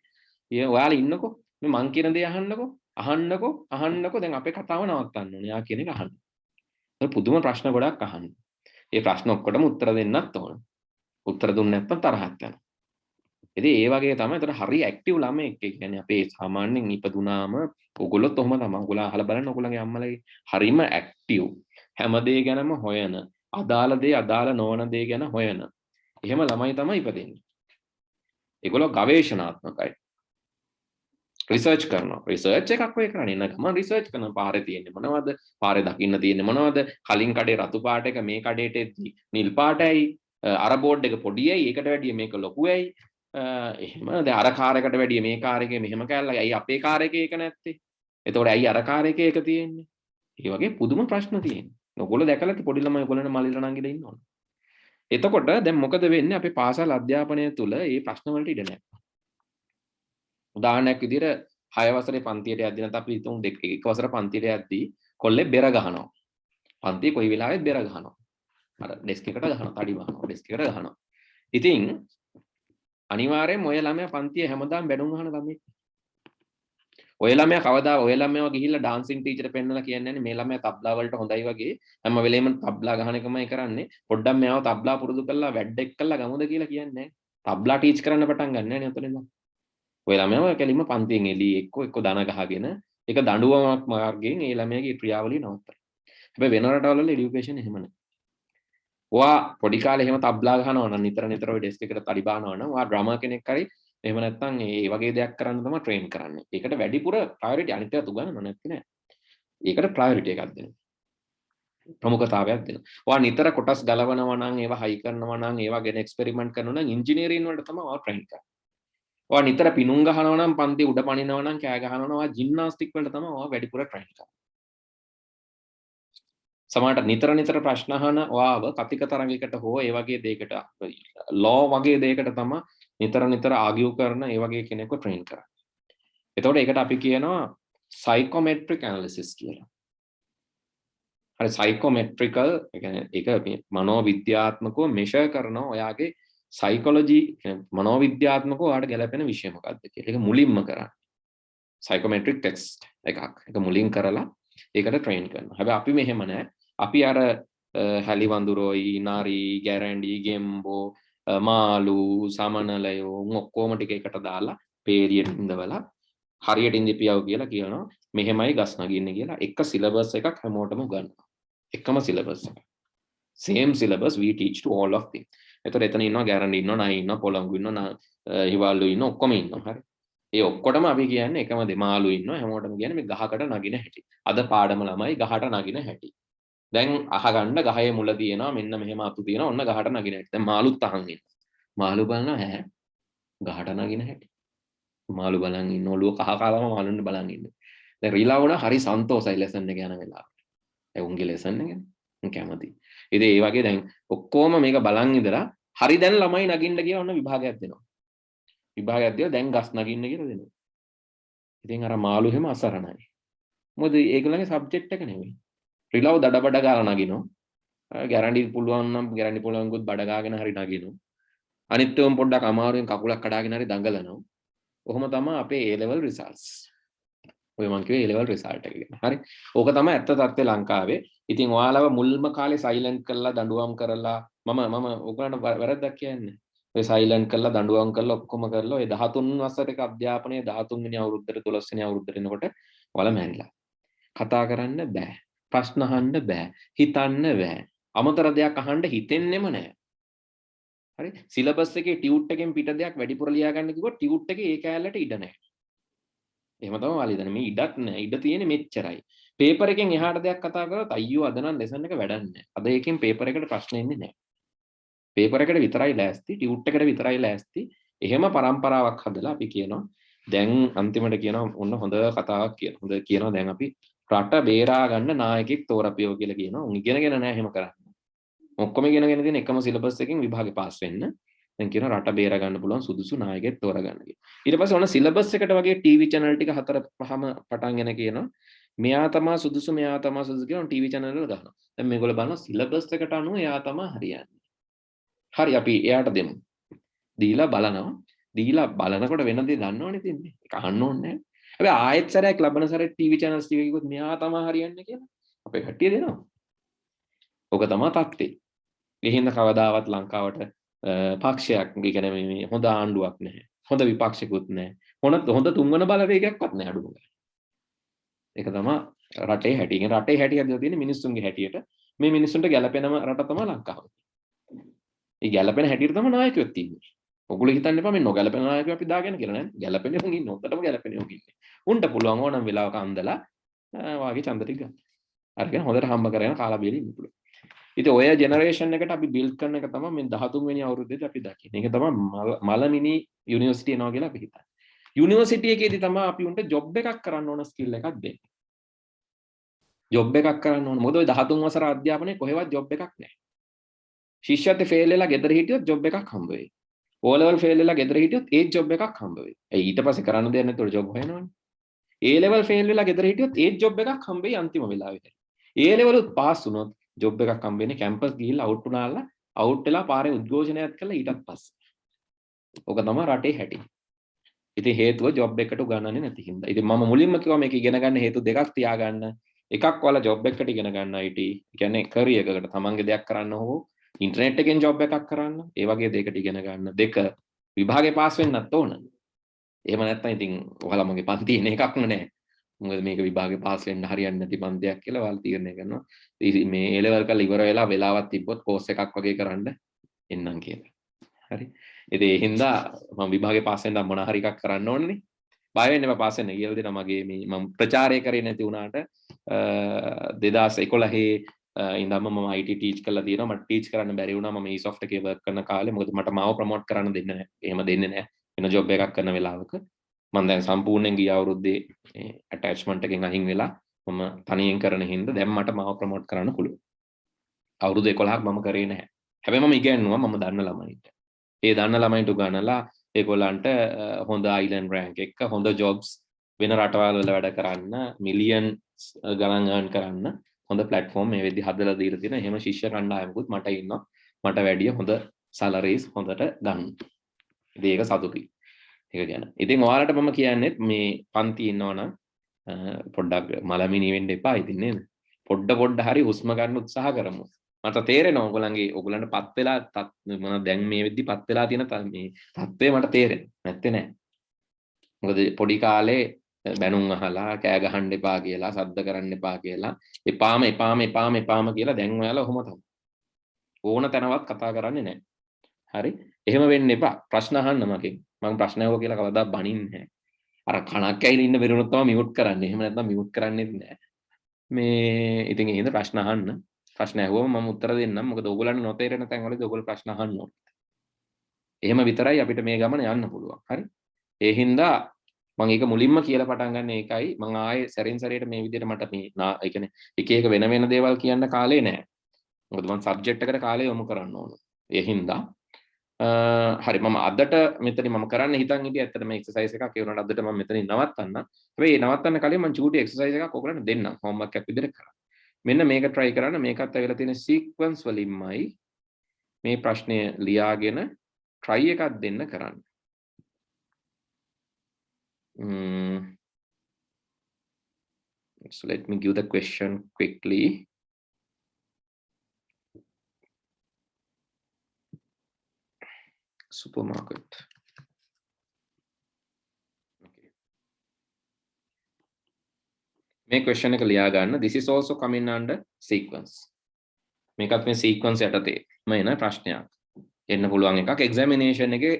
ඔයාලා ඉන්නකෝ මේ මං කියන දේ අහන්නකෝ දැන් අපේ කතාව නවත්තන්න ඕනේ. යා කියන එක අහන්න. පුදුම ප්‍රශ්න ගොඩක් අහන්න. ඒ ප්‍රශ්න ඔක්කොටම උත්තර දෙන්නත් ඕන. උත්තර දුන්නේ නැත්නම් තරහක් යනවා. ඉතින් ඒ වගේ තමයි. ඒතර හරි ඇක්ටිව් ළමෙක්. ඒ කියන්නේ අපේ සාමාන්‍යයෙන් ඉපදුනාම ඔයගොල්ලොත් ඔහම තමයි. ඔයගොල්ලෝ අහලා බලන්න ඔයගොල්ලන්ගේ අම්මලාගේ හරිම ඇක්ටිව්. හැම දේ ගැනම හොයන, අදාළ දේ අදාළ නොවන දේ ගැන හොයන. එහෙම ළමයි තමයි ඉපදෙන්නේ. ඒගොල්ලෝ ගවේෂණාත්මකයි. රිසර්ච් කරනවා. රිසර්ච් එකක් ඔය කරන්නේ නේද? මම රිසර්ච් කරනවා. පාරේ තියෙන්නේ මොනවද? පාරේ දකින්න තියෙන්නේ මොනවද? කලින් කඩේ රතු පාට එක මේ කඩේට එද්දි නිල් පාටයි. අර බෝඩ් එක පොඩියයි. ඒකට වැඩිය මේක ලොකුයි. එහෙම දැන් අර කාර් එකට වැඩිය මේ කාර් එකේ මෙහෙම කැල්ලයි. ඇයි අපේ කාර් එකේ ඒක නැත්තේ? එතකොට ඇයි අර කාර් එකේ ඒක තියෙන්නේ? ඒ වගේ පුදුම ප්‍රශ්න තියෙනවා. ඔයගොල්ලෝ දැකලා පොඩි ළමයි ඔයගොල්ලන්ට මල්ලිලා නංගිලා ඉන්නවනේ. එතකොට දැන් මොකද වෙන්නේ අපේ පාසල් අධ්‍යාපනය තුළ මේ ප්‍රශ්න වලට ඉඩ නැහැ. උදාහරණයක් විදිහට 6 වසරේ පන්තියට යද්දී නැත්නම් අපි හිතමු එක වසර පන්තියට යද්දී කොල්ලේ බෙර ගහනවා. පන්තියේ කොයි වෙලාවෙත් බෙර ගහනවා. අර ඩෙස්ක් එකට ගහනවා, තඩි වහනවා, ඩෙස්ක් එකට ගහනවා. ඉතින් අනිවාර්යයෙන්ම ඔය ළමයා පන්තියේ හැමදාම බැනුම් අහන ළමයි. ඔය ළමයා කවදා ඔය ළමයාව ගිහිල්ලා ඩාන්සින් ටීචර් පෙන්නලා කියන්නේ නැහැ මේ ළමයා තබ්ලා වලට හොඳයි වගේ හැම වෙලේම තබ්ලා ගහන එකමයි කරන්නේ. පොඩ්ඩක් මෙයාව තබ්ලා පුරුදු කරලා වැඩක් කරලා ගමුද කියලා කියන්නේ නැහැ. තබ්ලා ටීච් කරන්න පටන් ගන්න නැහැ නේ උතන ඉඳන්. ඔය ළමයාව කෙලින්ම පන්තියෙන් එළියේ එක්ක දන ගහගෙන ඒක දඬුවමක් මාර්ගයෙන් ඒ ළමයාගේ ක්‍රියාවලිය නවත්තයි. හැබැයි වෙන රටවල එඩියුකේෂන් එහෙම නැහැ. ඔයා පොඩි කාලේ එහෙම තබ්ලා ගහනවා නම් නිතර ඔය ඩෙස්ක් එකට තඩි බානවා නම් ඔයා ඩ්‍රමර් කෙනෙක් හරි එහෙම නැත්නම් ඒ වගේ දෙයක් කරන්න තමයි ට්‍රේන් කරන්නේ. ඒකට වැඩිපුර ප්‍රයොරිටි අනිත් ඒවා උගන්වන්න නැති නෑ. ඒකට ප්‍රයොරිටි එකක් දෙනවා. ප්‍රමුඛතාවයක් දෙනවා. ඔයා නිතර කොටස් ගලවනවා නම් ඒවා හයි කරනවා නම් ඒවා ගැන එක්ස්පෙරිමන්ට් කරනවා නම් ඉන්ජිනියරින් වලට තමයි ඔයා ට්‍රේන් කරන්නේ. ඔයා නිතර පිනුම් ගහනවා නම් පන්ති උඩ පනිනවා නම් කෑ ගහනවා නම් ඔයා ජිම්නාස්ටික් වලට තමයි ඔයා වැඩිපුර ට්‍රේන් කරන්නේ. සමහරට නිතර ප්‍රශ්න අහන ඔයාව කතික තරඟයකට හෝ ඒ වගේ දෙයකට ලෝ වගේ දෙයකට තමයි නිතර ආගියු කරන ඒ වගේ කෙනෙක්ව ට්‍රේන් කරන්නේ. එතකොට ඒකට අපි කියනවා සයිකොමෙට්‍රික් ඇනලිසිස් කියලා. හරි සයිකොමෙට්‍රිකල් ඒක මනෝවිද්‍යාත්මකව මෙෂර් කරනවා ඔයාගේ සයිකොලොජි මනෝවිද්‍යාත්මකව ඔයාට ගැලපෙන විෂය මොකක්ද කියලා. ඒක මුලින්ම කරන්නේ. සයිකොමෙට්‍රික් ටෙස්ට් එකක්. ඒක මුලින් කරලා ඒකට ට්‍රේන් කරනවා. හැබැයි අපි මෙහෙම නෑ. අපි අර හැලි වඳුරෝයි, නාරි, ගැරන්ඩි, ගෙම්බෝ, මාළු, සමනලයෝ ඔක්කොම ටික එකට දාලා පේරියට ඉඳවලා හරියට ඉඳිපියව කියලා කියනවා. මෙහෙමයි ගස් නගින්නේ කියලා එක සිලබස් එකක් හැමෝටම උගන්වනවා. එකම සිලබස් එක. same syllabus we teach to all of them. එතකොට එතන ඉන්නවා ගැරන්ඩි ඉන්නවා, නයි ඉන්නවා, පොළොංගු ඉන්නවා, හිවල්ලු ඉන්නවා, ඔක්කොම ඉන්නවා. හරි. ඒ ඔක්කොටම අපි කියන්නේ එකම දේ. මාළු ඉන්නවා හැමෝටම කියන්නේ මේ ගහකට නගින හැටි. අද පාඩම ළමයි ගහට නගින හැටි. දැන් අහගන්න ගහේ මුල තියෙනවා මෙන්න මෙහෙම අතු තියෙනවා ඔන්න ගහට නගින හැටි. දැන් මාළුත් අහන් ඉන්නවා. මාළු බලනවා ඈ ගහට නගින හැටි. මාළු බලන් ඉන්න ඔළුව කහ කාලම මාළුන්ට බලන් ඉන්න. දැන් රිලා වුණා හරි සන්තෝෂයි ලෙසන් එක යන වෙලාවට. ඒ උන්ගේ ලෙසන් එක නේ. කැමති. ඉතින් ඒ වගේ දැන් ඔක්කොම මේක බලන් ඉඳලා හරි දැන් ළමයි නගින්න කියලා ඔන්න විභාගයක් දෙනවා. විභාගයක් දීලා දැන් ගස් නගින්න කියලා දෙනවා. ඉතින් අර මාළු හැම අසරණයි. මොකද ඒගොල්ලන්ගේ සබ්ජෙක්ට් එක නෙමෙයි. රිලව් දඩබඩ ගාලා නගිනවා. ගැරන්ඩි පුළුවන් නම් ගැරන්ඩි පුළුවන් ගොත් බඩ ගාගෙන හරි නගිනවා. අනිත් උන් පොඩ්ඩක් අමාරුවෙන් කකුලක් කඩාගෙන හරි දඟලනවා. කොහොම තමයි අපේ A level results. ඔය මං කිව්වේ A level result එක ගැන. හරි. ඕක තමයි ඇත්ත තත්ත්වය ලංකාවේ. ඉතින් ඔයාලව මුල්ම කාලේ සයිලන්ට් කරලා දඬුවම් කරලා මම ඔයගලන්ට වැරද්දක් කියන්නේ. ඔය සයිලන්ට් කරලා දඬුවම් කරලා ඔක්කොම කරලා ඔය 13 වසරක අධ්‍යාපනයේ 13 වෙනි අවුරුද්දට 12 වෙනි අවුරුද්දට එනකොට ඔයාලා මැරිලා. කතා කරන්න බෑ. ප්‍රශ්න අහන්න බෑ. හිතන්න බෑ. අමතර දෙයක් අහන්න හිතෙන්නෙම නෑ. හරි සිලබස් එකේ ටියුට් එකෙන් පිට දෙයක් වැඩිපුර ලියා ගන්න කිව්වොත් ටියුට් එකේ ඒ කැලලට ඉඩ නැහැ. එහෙම තමයි ඔයාලා හිතන්නේ මේ ඉඩක් නැහැ. ඉඩ තියෙන්නේ මෙච්චරයි. පේපර් එකෙන් එහාට දෙයක් කතා කරොත් අයියෝ අද නම් ලෙසන් එක වැඩක් නැහැ. අද එකෙන් පේපර් එකට ප්‍රශ්න එන්නේ නැහැ. පේපර් එකට විතරයි ලෑස්ති, ටියුට් එකට විතරයි ලෑස්ති. එහෙම පරම්පරාවක් හදලා අපි කියනවා දැන් අන්තිමට කියනවා ඔන්න හොඳ කතාවක් කියනවා. හොඳ කියනවා දැන් අපි රට බේරා ගන්න නායකයෙක් තෝරපියෝ කියලා කියනවා. උන් ඉගෙනගෙන නැහැ එහෙම කරන්නේ. ඔක්කොම ඉගෙනගෙන තියෙන එකම සිලබස් එකකින් විභාගේ පාස් වෙන්න. දැන් කියනවා රට බේර ගන්න පුළුවන් සුදුසු නායකයෙක් තෝරගන්න කියලා. ඊට පස්සේ ඔන්න සිලබස් එකට වගේ ටීවී channel ටික 4-5ම පටන්ගෙන කියනවා. මෙයා තමයි සුදුසු මෙයා තමයි සුදුසු කියලා ටීවී channel වල දානවා. දැන් මේගොල්ලෝ බලනවා සිලබස් එකට අනුව එයා තමයි හරියන්නේ. හරි අපි එයාට දෙමු. දීලා බලනවා. දීලා බලනකොට වෙන දේ දන්නවනේ තින්නේ. ඒක අහන්න ඕනේ නැහැ. හැබැයි ආයෙත් සැරයක් ලබන සැරේ ටීවී channels ටික කිව්වොත් මෙයා තමයි හරියන්නේ කියලා අපේ කට්ටිය දෙනවා. ඔක තමයි තත්ත්වය. එහෙනම් කවදාවත් ලංකාවට පක්ෂයක් කියන්නේ මේ හොඳ ආණ්ඩුවක් නැහැ. හොඳ විපක්ෂිකුත් නැහැ. හොඳ තුන්වන බලවේගයක්වත් නැහැ අඩුම ගානේ. ඒක තමයි රටේ හැටි. ඒ රටේ හැටි හදලා තියෙන මිනිස්සුන්ගේ හැටියට මේ මිනිස්සුන්ට ගැළපෙනම රට තමයි ලංකාව. ඒ ගැළපෙන හැටියට තමයි නායකයෝ තියෙන්නේ. ඔගොල්ලෝ හිතන්න එපා මේ නොගැළපෙන නායකයෝ අපි දාගෙන කියලා නෑ. ගැළපෙන උන් ඉන්නේ. හොඳටම ගැළපෙන උන් ඉන්නේ. උන්ට පුළුවන් ඕනම් වෙලාවක අන්දලා වාගේ ඡන්ද ටික ගන්න. අරගෙන හොඳට හම්බ කරගෙන කාලා බීලා ඉන්න පුළුවන්. ඉතින් ඔය ජෙනරේෂන් එකට අපි බිල්ඩ් කරන එක තමයි මේ 13 වෙනි අවුරුද්දේදී අපි දකින්නේ. ඒක තමයි මලමිනි යුනිවර්සිටි එනවා කියලා අපි හිතන්නේ. යුනිවර්සිටි එකේදී තමයි අපි උන්ට ජොබ් එකක් කරන්න ඕන ස්කිල් එකක් දෙන්නේ. ජොබ් එකක් කරන්න ඕන. මොකද ඔය 13 වසර අධ්‍යාපනයේ කොහෙවත් ජොබ් එකක් නැහැ. ශිෂ්‍යත්වයේ ෆේල් වෙලා ගෙදර හිටියොත් ජොබ් එකක් හම්බ වෙයි. O level ෆේල් වෙලා ගෙදර හිටියොත් ඒ ජොබ් එකක් හම්බ වෙයි. ඒ ඊට පස්සේ කරන්න දෙයක් නැතුව ජොබ් හොයනවනේ. A level ෆේල් වෙලා ගෙදර හිටියොත් ඒ ජොබ් එකක් හම්බ වෙයි අන්තිම වෙලාවේ. A level උත් පාස් වුණොත් ජොබ් එකක් හම්බ වෙන්නේ කැම්පස් ගිහිල්ලා අවුට් වුණාලා අවුට් වෙලා පාරේ උද්ඝෝෂණයක් කළා ඊටත් පස්සේ. ඕක තමයි රටේ හැටි. ඉතින් හේතුව ජොබ් එකට උගන්වන්නේ නැති හින්දා. ඉතින් මම මුලින්ම කිව්වා මේක ඉගෙන ගන්න හේතු දෙකක් තියාගන්න. එකක් ඔයාලා ජොබ් එකකට ඉගෙන ගන්න IT. ඒ කියන්නේ කැරියර් එකකට තමන්ගේ දෙයක් කරන්න හෝ ඉන්ටර්නෙට් එකෙන් ජොබ් එකක් කරන්න. ඒ වගේ දෙයකට ඉගෙන ගන්න. දෙක විභාගේ පාස් වෙන්නත් ඕන. එහෙම නැත්නම් ඉතින් ඔයාලා මගේ පන්ති එන එකක්ම නැහැ. මොකද මේක විභාගේ පාස් වෙන්න හරියන්නේ නැති පන්තියක් කියලා ඔයාලා තීරණය කරනවා. මේ A level කරලා ඉවර වෙලා වෙලාවක් තිබ්බොත් කෝස් එකක් වගේ කරන්න එන්නම් කියලා. හරි. ඉතින් ඒ හින්දා මම විභාගේ පාස් වෙන්න මොන හරි එකක් කරන්න ඕනනේ. බය වෙන්න එපා පාස් වෙන්න කියලා දෙනවා මගේ මේ මම ප්‍රචාරය කරේ නැති වුණාට 2011 ඉඳන්ම මම IT ටීච් කරලා තියෙනවා. මට ටීච් කරන්න බැරි වුණා මම eSoft එකේ වර්ක් කරන කාලේ. මොකද මට මාව ප්‍රොමෝට් කරන්න දෙන්නේ නැහැ. එහෙම දෙන්නේ නැහැ. වෙන ජොබ් එකක් කරන වෙලාවක මම දැන් සම්පූර්ණයෙන් ගිය අවුරුද්දේ ඇටැච්මන්ට් එකෙන් අහිං වෙලා මම තනියෙන් කරන හින්දා දැන් මට මාව ප්‍රොමෝට් කරන්න පුළුවන්. අවුරුදු 11ක් මම කරේ නැහැ. හැබැයි මම ඉගෙනුවා මම දන්න ළමයින්ට. ඒ දන්න ළමයින්ට උගන්වලා ඒගොල්ලන්ට හොඳ අයිලන්ඩ් රෑන්ක් එක හොඳ ජොබ්ස් වෙන රටවල් වල වැඩ කරන්න මිලියන් ගණන් earn කරන්න හොඳ platform මේ වෙද්දි හදලා දීලා තියෙන එහෙම ශිෂ්‍ය කණ්ඩායමකුත් මට ඉන්නවා. මට වැඩිය හොඳ salaries හොඳට ගන්න. ඉතින් ඒක සතුටුයි. ඒක ගැන. ඉතින් ඔයාලට මම කියන්නේ මේ පන්ති ඉන්නවනම් පොඩ්ඩක් මලමිනි වෙන්න එපා ඉතින් නේද? පොඩ හරි හුස්ම ගන්න උත්සාහ කරමු. මට තේරෙනවා ඔයගොල්ලන්ට පත් වෙලා මොන දැන් මේ වෙද්දි පත් වෙලා තියෙන මේ තත්ත්වය මට තේරෙන්නේ නැත්තේ නෑ. මොකද පොඩි කාලේ බැනුම් අහලා කෑ ගහන්න එපා කියලා සද්ද කරන්න එපා කියලා එපාම කියලා දැන් ඔයාලා ඔහොම තමයි. ඕන තැනවත් කතා කරන්නේ නැහැ. හරි? එහෙම වෙන්න එපා. ප්‍රශ්න අහන්න මගෙන්. මම ප්‍රශ්න අහුවා කියලා කවදා බනින්නේ නැහැ. අර කණක් ඇවිල්ලා ඉන්න බැරිුණොත් තමයි මියුට් කරන්නේ. එහෙම නැත්නම් මියුට් කරන්නේත් නැහැ. මේ ඉතින් ඒ හින්දා ප්‍රශ්න අහන්න. ප්‍රශ්න ඇහුවම මම උත්තර දෙන්නම්. මොකද ඕගොල්ලන්ට නොතේරෙන තැන්වලදී ඕගොල්ලෝ ප්‍රශ්න අහන්න ඕනේ. එහෙම විතරයි අපිට මේ ගමන යන්න පුළුවන්. හරි? ඒ හින්දා මම ඒක මුලින්ම කියලා පටන් ගන්න ඒකයි මම ආයේ සැරින් සැරේට මේ විදිහට මට මේ ඒ කියන්නේ එක වෙන දේවල් කියන්න කාලේ නැහැ. මොකද මම සබ්ජෙක්ට් එකට කාලේ යොමු කරන්න ඕන. ඒ හින්දා හරි මම අදට මෙතන මම කරන්න හිතන් හිටියේ ඇත්තට මේ එක්සර්සයිස් එකක් ඒ වුණාට අදට මම මෙතනින් නවත්තන්න. හැබැයි ඒ නවත්තන්න කලින් මම චූටි එක්සර්සයිස් එකක් ඔයගොල්ලන්ට දෙන්නම් හෝම්වර්ක් එකක් විදිහට කරන්න. මෙන්න මේක try කරන්න මේකත් ඇවිල්ලා තියෙන සීක්වන්ස් වලින්මයි මේ ප්‍රශ්නය ලියාගෙන try එකක් දෙන්න කරන්න. So let me give the question quickly. Supermarket. Okay. මේ question එක ලියා ගන්න. This is also coming under sequence. මේකත් මේ sequence යටතේම එන ප්‍රශ්නයක්. එන්න පුළුවන් එකක් examination එකේ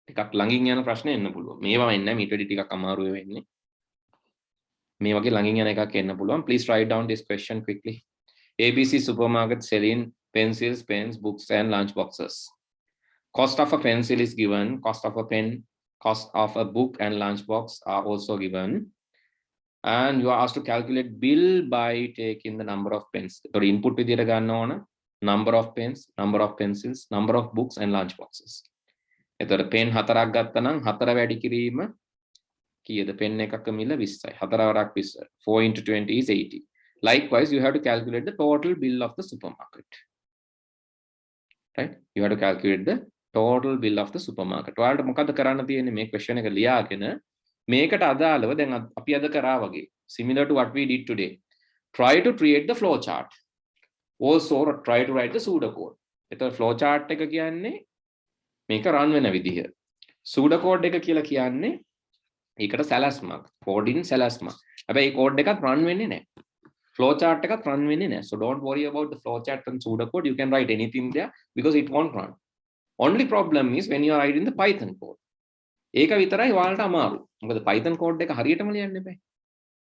ටිකක් ළඟින් යන ප්‍රශ්න එන්න පුළුවන්. මේවා එන්නේ නැහැ. මීට වඩා ටිකක් අමාරු වෙන්නේ. මේ වගේ ළඟින් යන එකක් එන්න පුළුවන්. Please write down this question quickly. ABC supermarket selling pencils, pens, books and lunch boxes. Cost of a pencil is given. Cost of a pen, cost of a book and lunch box are also given. And you are asked to calculate bill by taking the number of pens. So input විදියට ගන්න ඕන number of pens, number of pencils, number of books and lunch boxes. එතකොට pen 4ක් ගත්තා නම් 4 වැඩි කිරීම කීයද? pen එකක මිල 20යි. 4 වරක් 20. 4 into 20 is 80. Likewise, you have to calculate the total bill of the supermarket. Right? You have to calculate the total bill of the supermarket. ඔයාලට මොකද්ද කරන්න තියෙන්නේ මේ question එක ලියාගෙන මේකට අදාළව දැන් අපි අද කරා වගේ similar to what we did today. Try to create the flow chart. Also try to write the pseudocode. එතකොට flow chart එක කියන්නේ මේක run වෙන විදිහ. pseudocode එක කියලා කියන්නේ ඒකට සැලැස්මක්. coding සැලැස්මක්. හැබැයි මේ code එකත් run වෙන්නේ නැහැ. flow chart එකත් run වෙන්නේ නැහැ. So don't worry about the flow chart and pseudocode. You can write anything there because it won't run. Only problem is when you are writing the Python code. ඒක විතරයි ඔයාලට අමාරු. මොකද Python code එක හරියටම ලියන්න බෑ.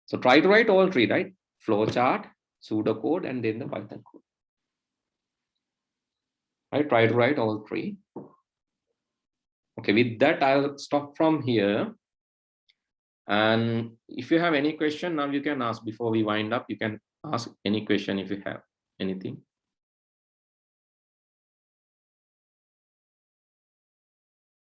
So try to write all three, right? Flow chart, pseudocode and then the Python code. Right? Try to write all three. Okay, with that I'll stop from here. And if you have any question now you can ask before we wind up. You can Ask any question if you have anything.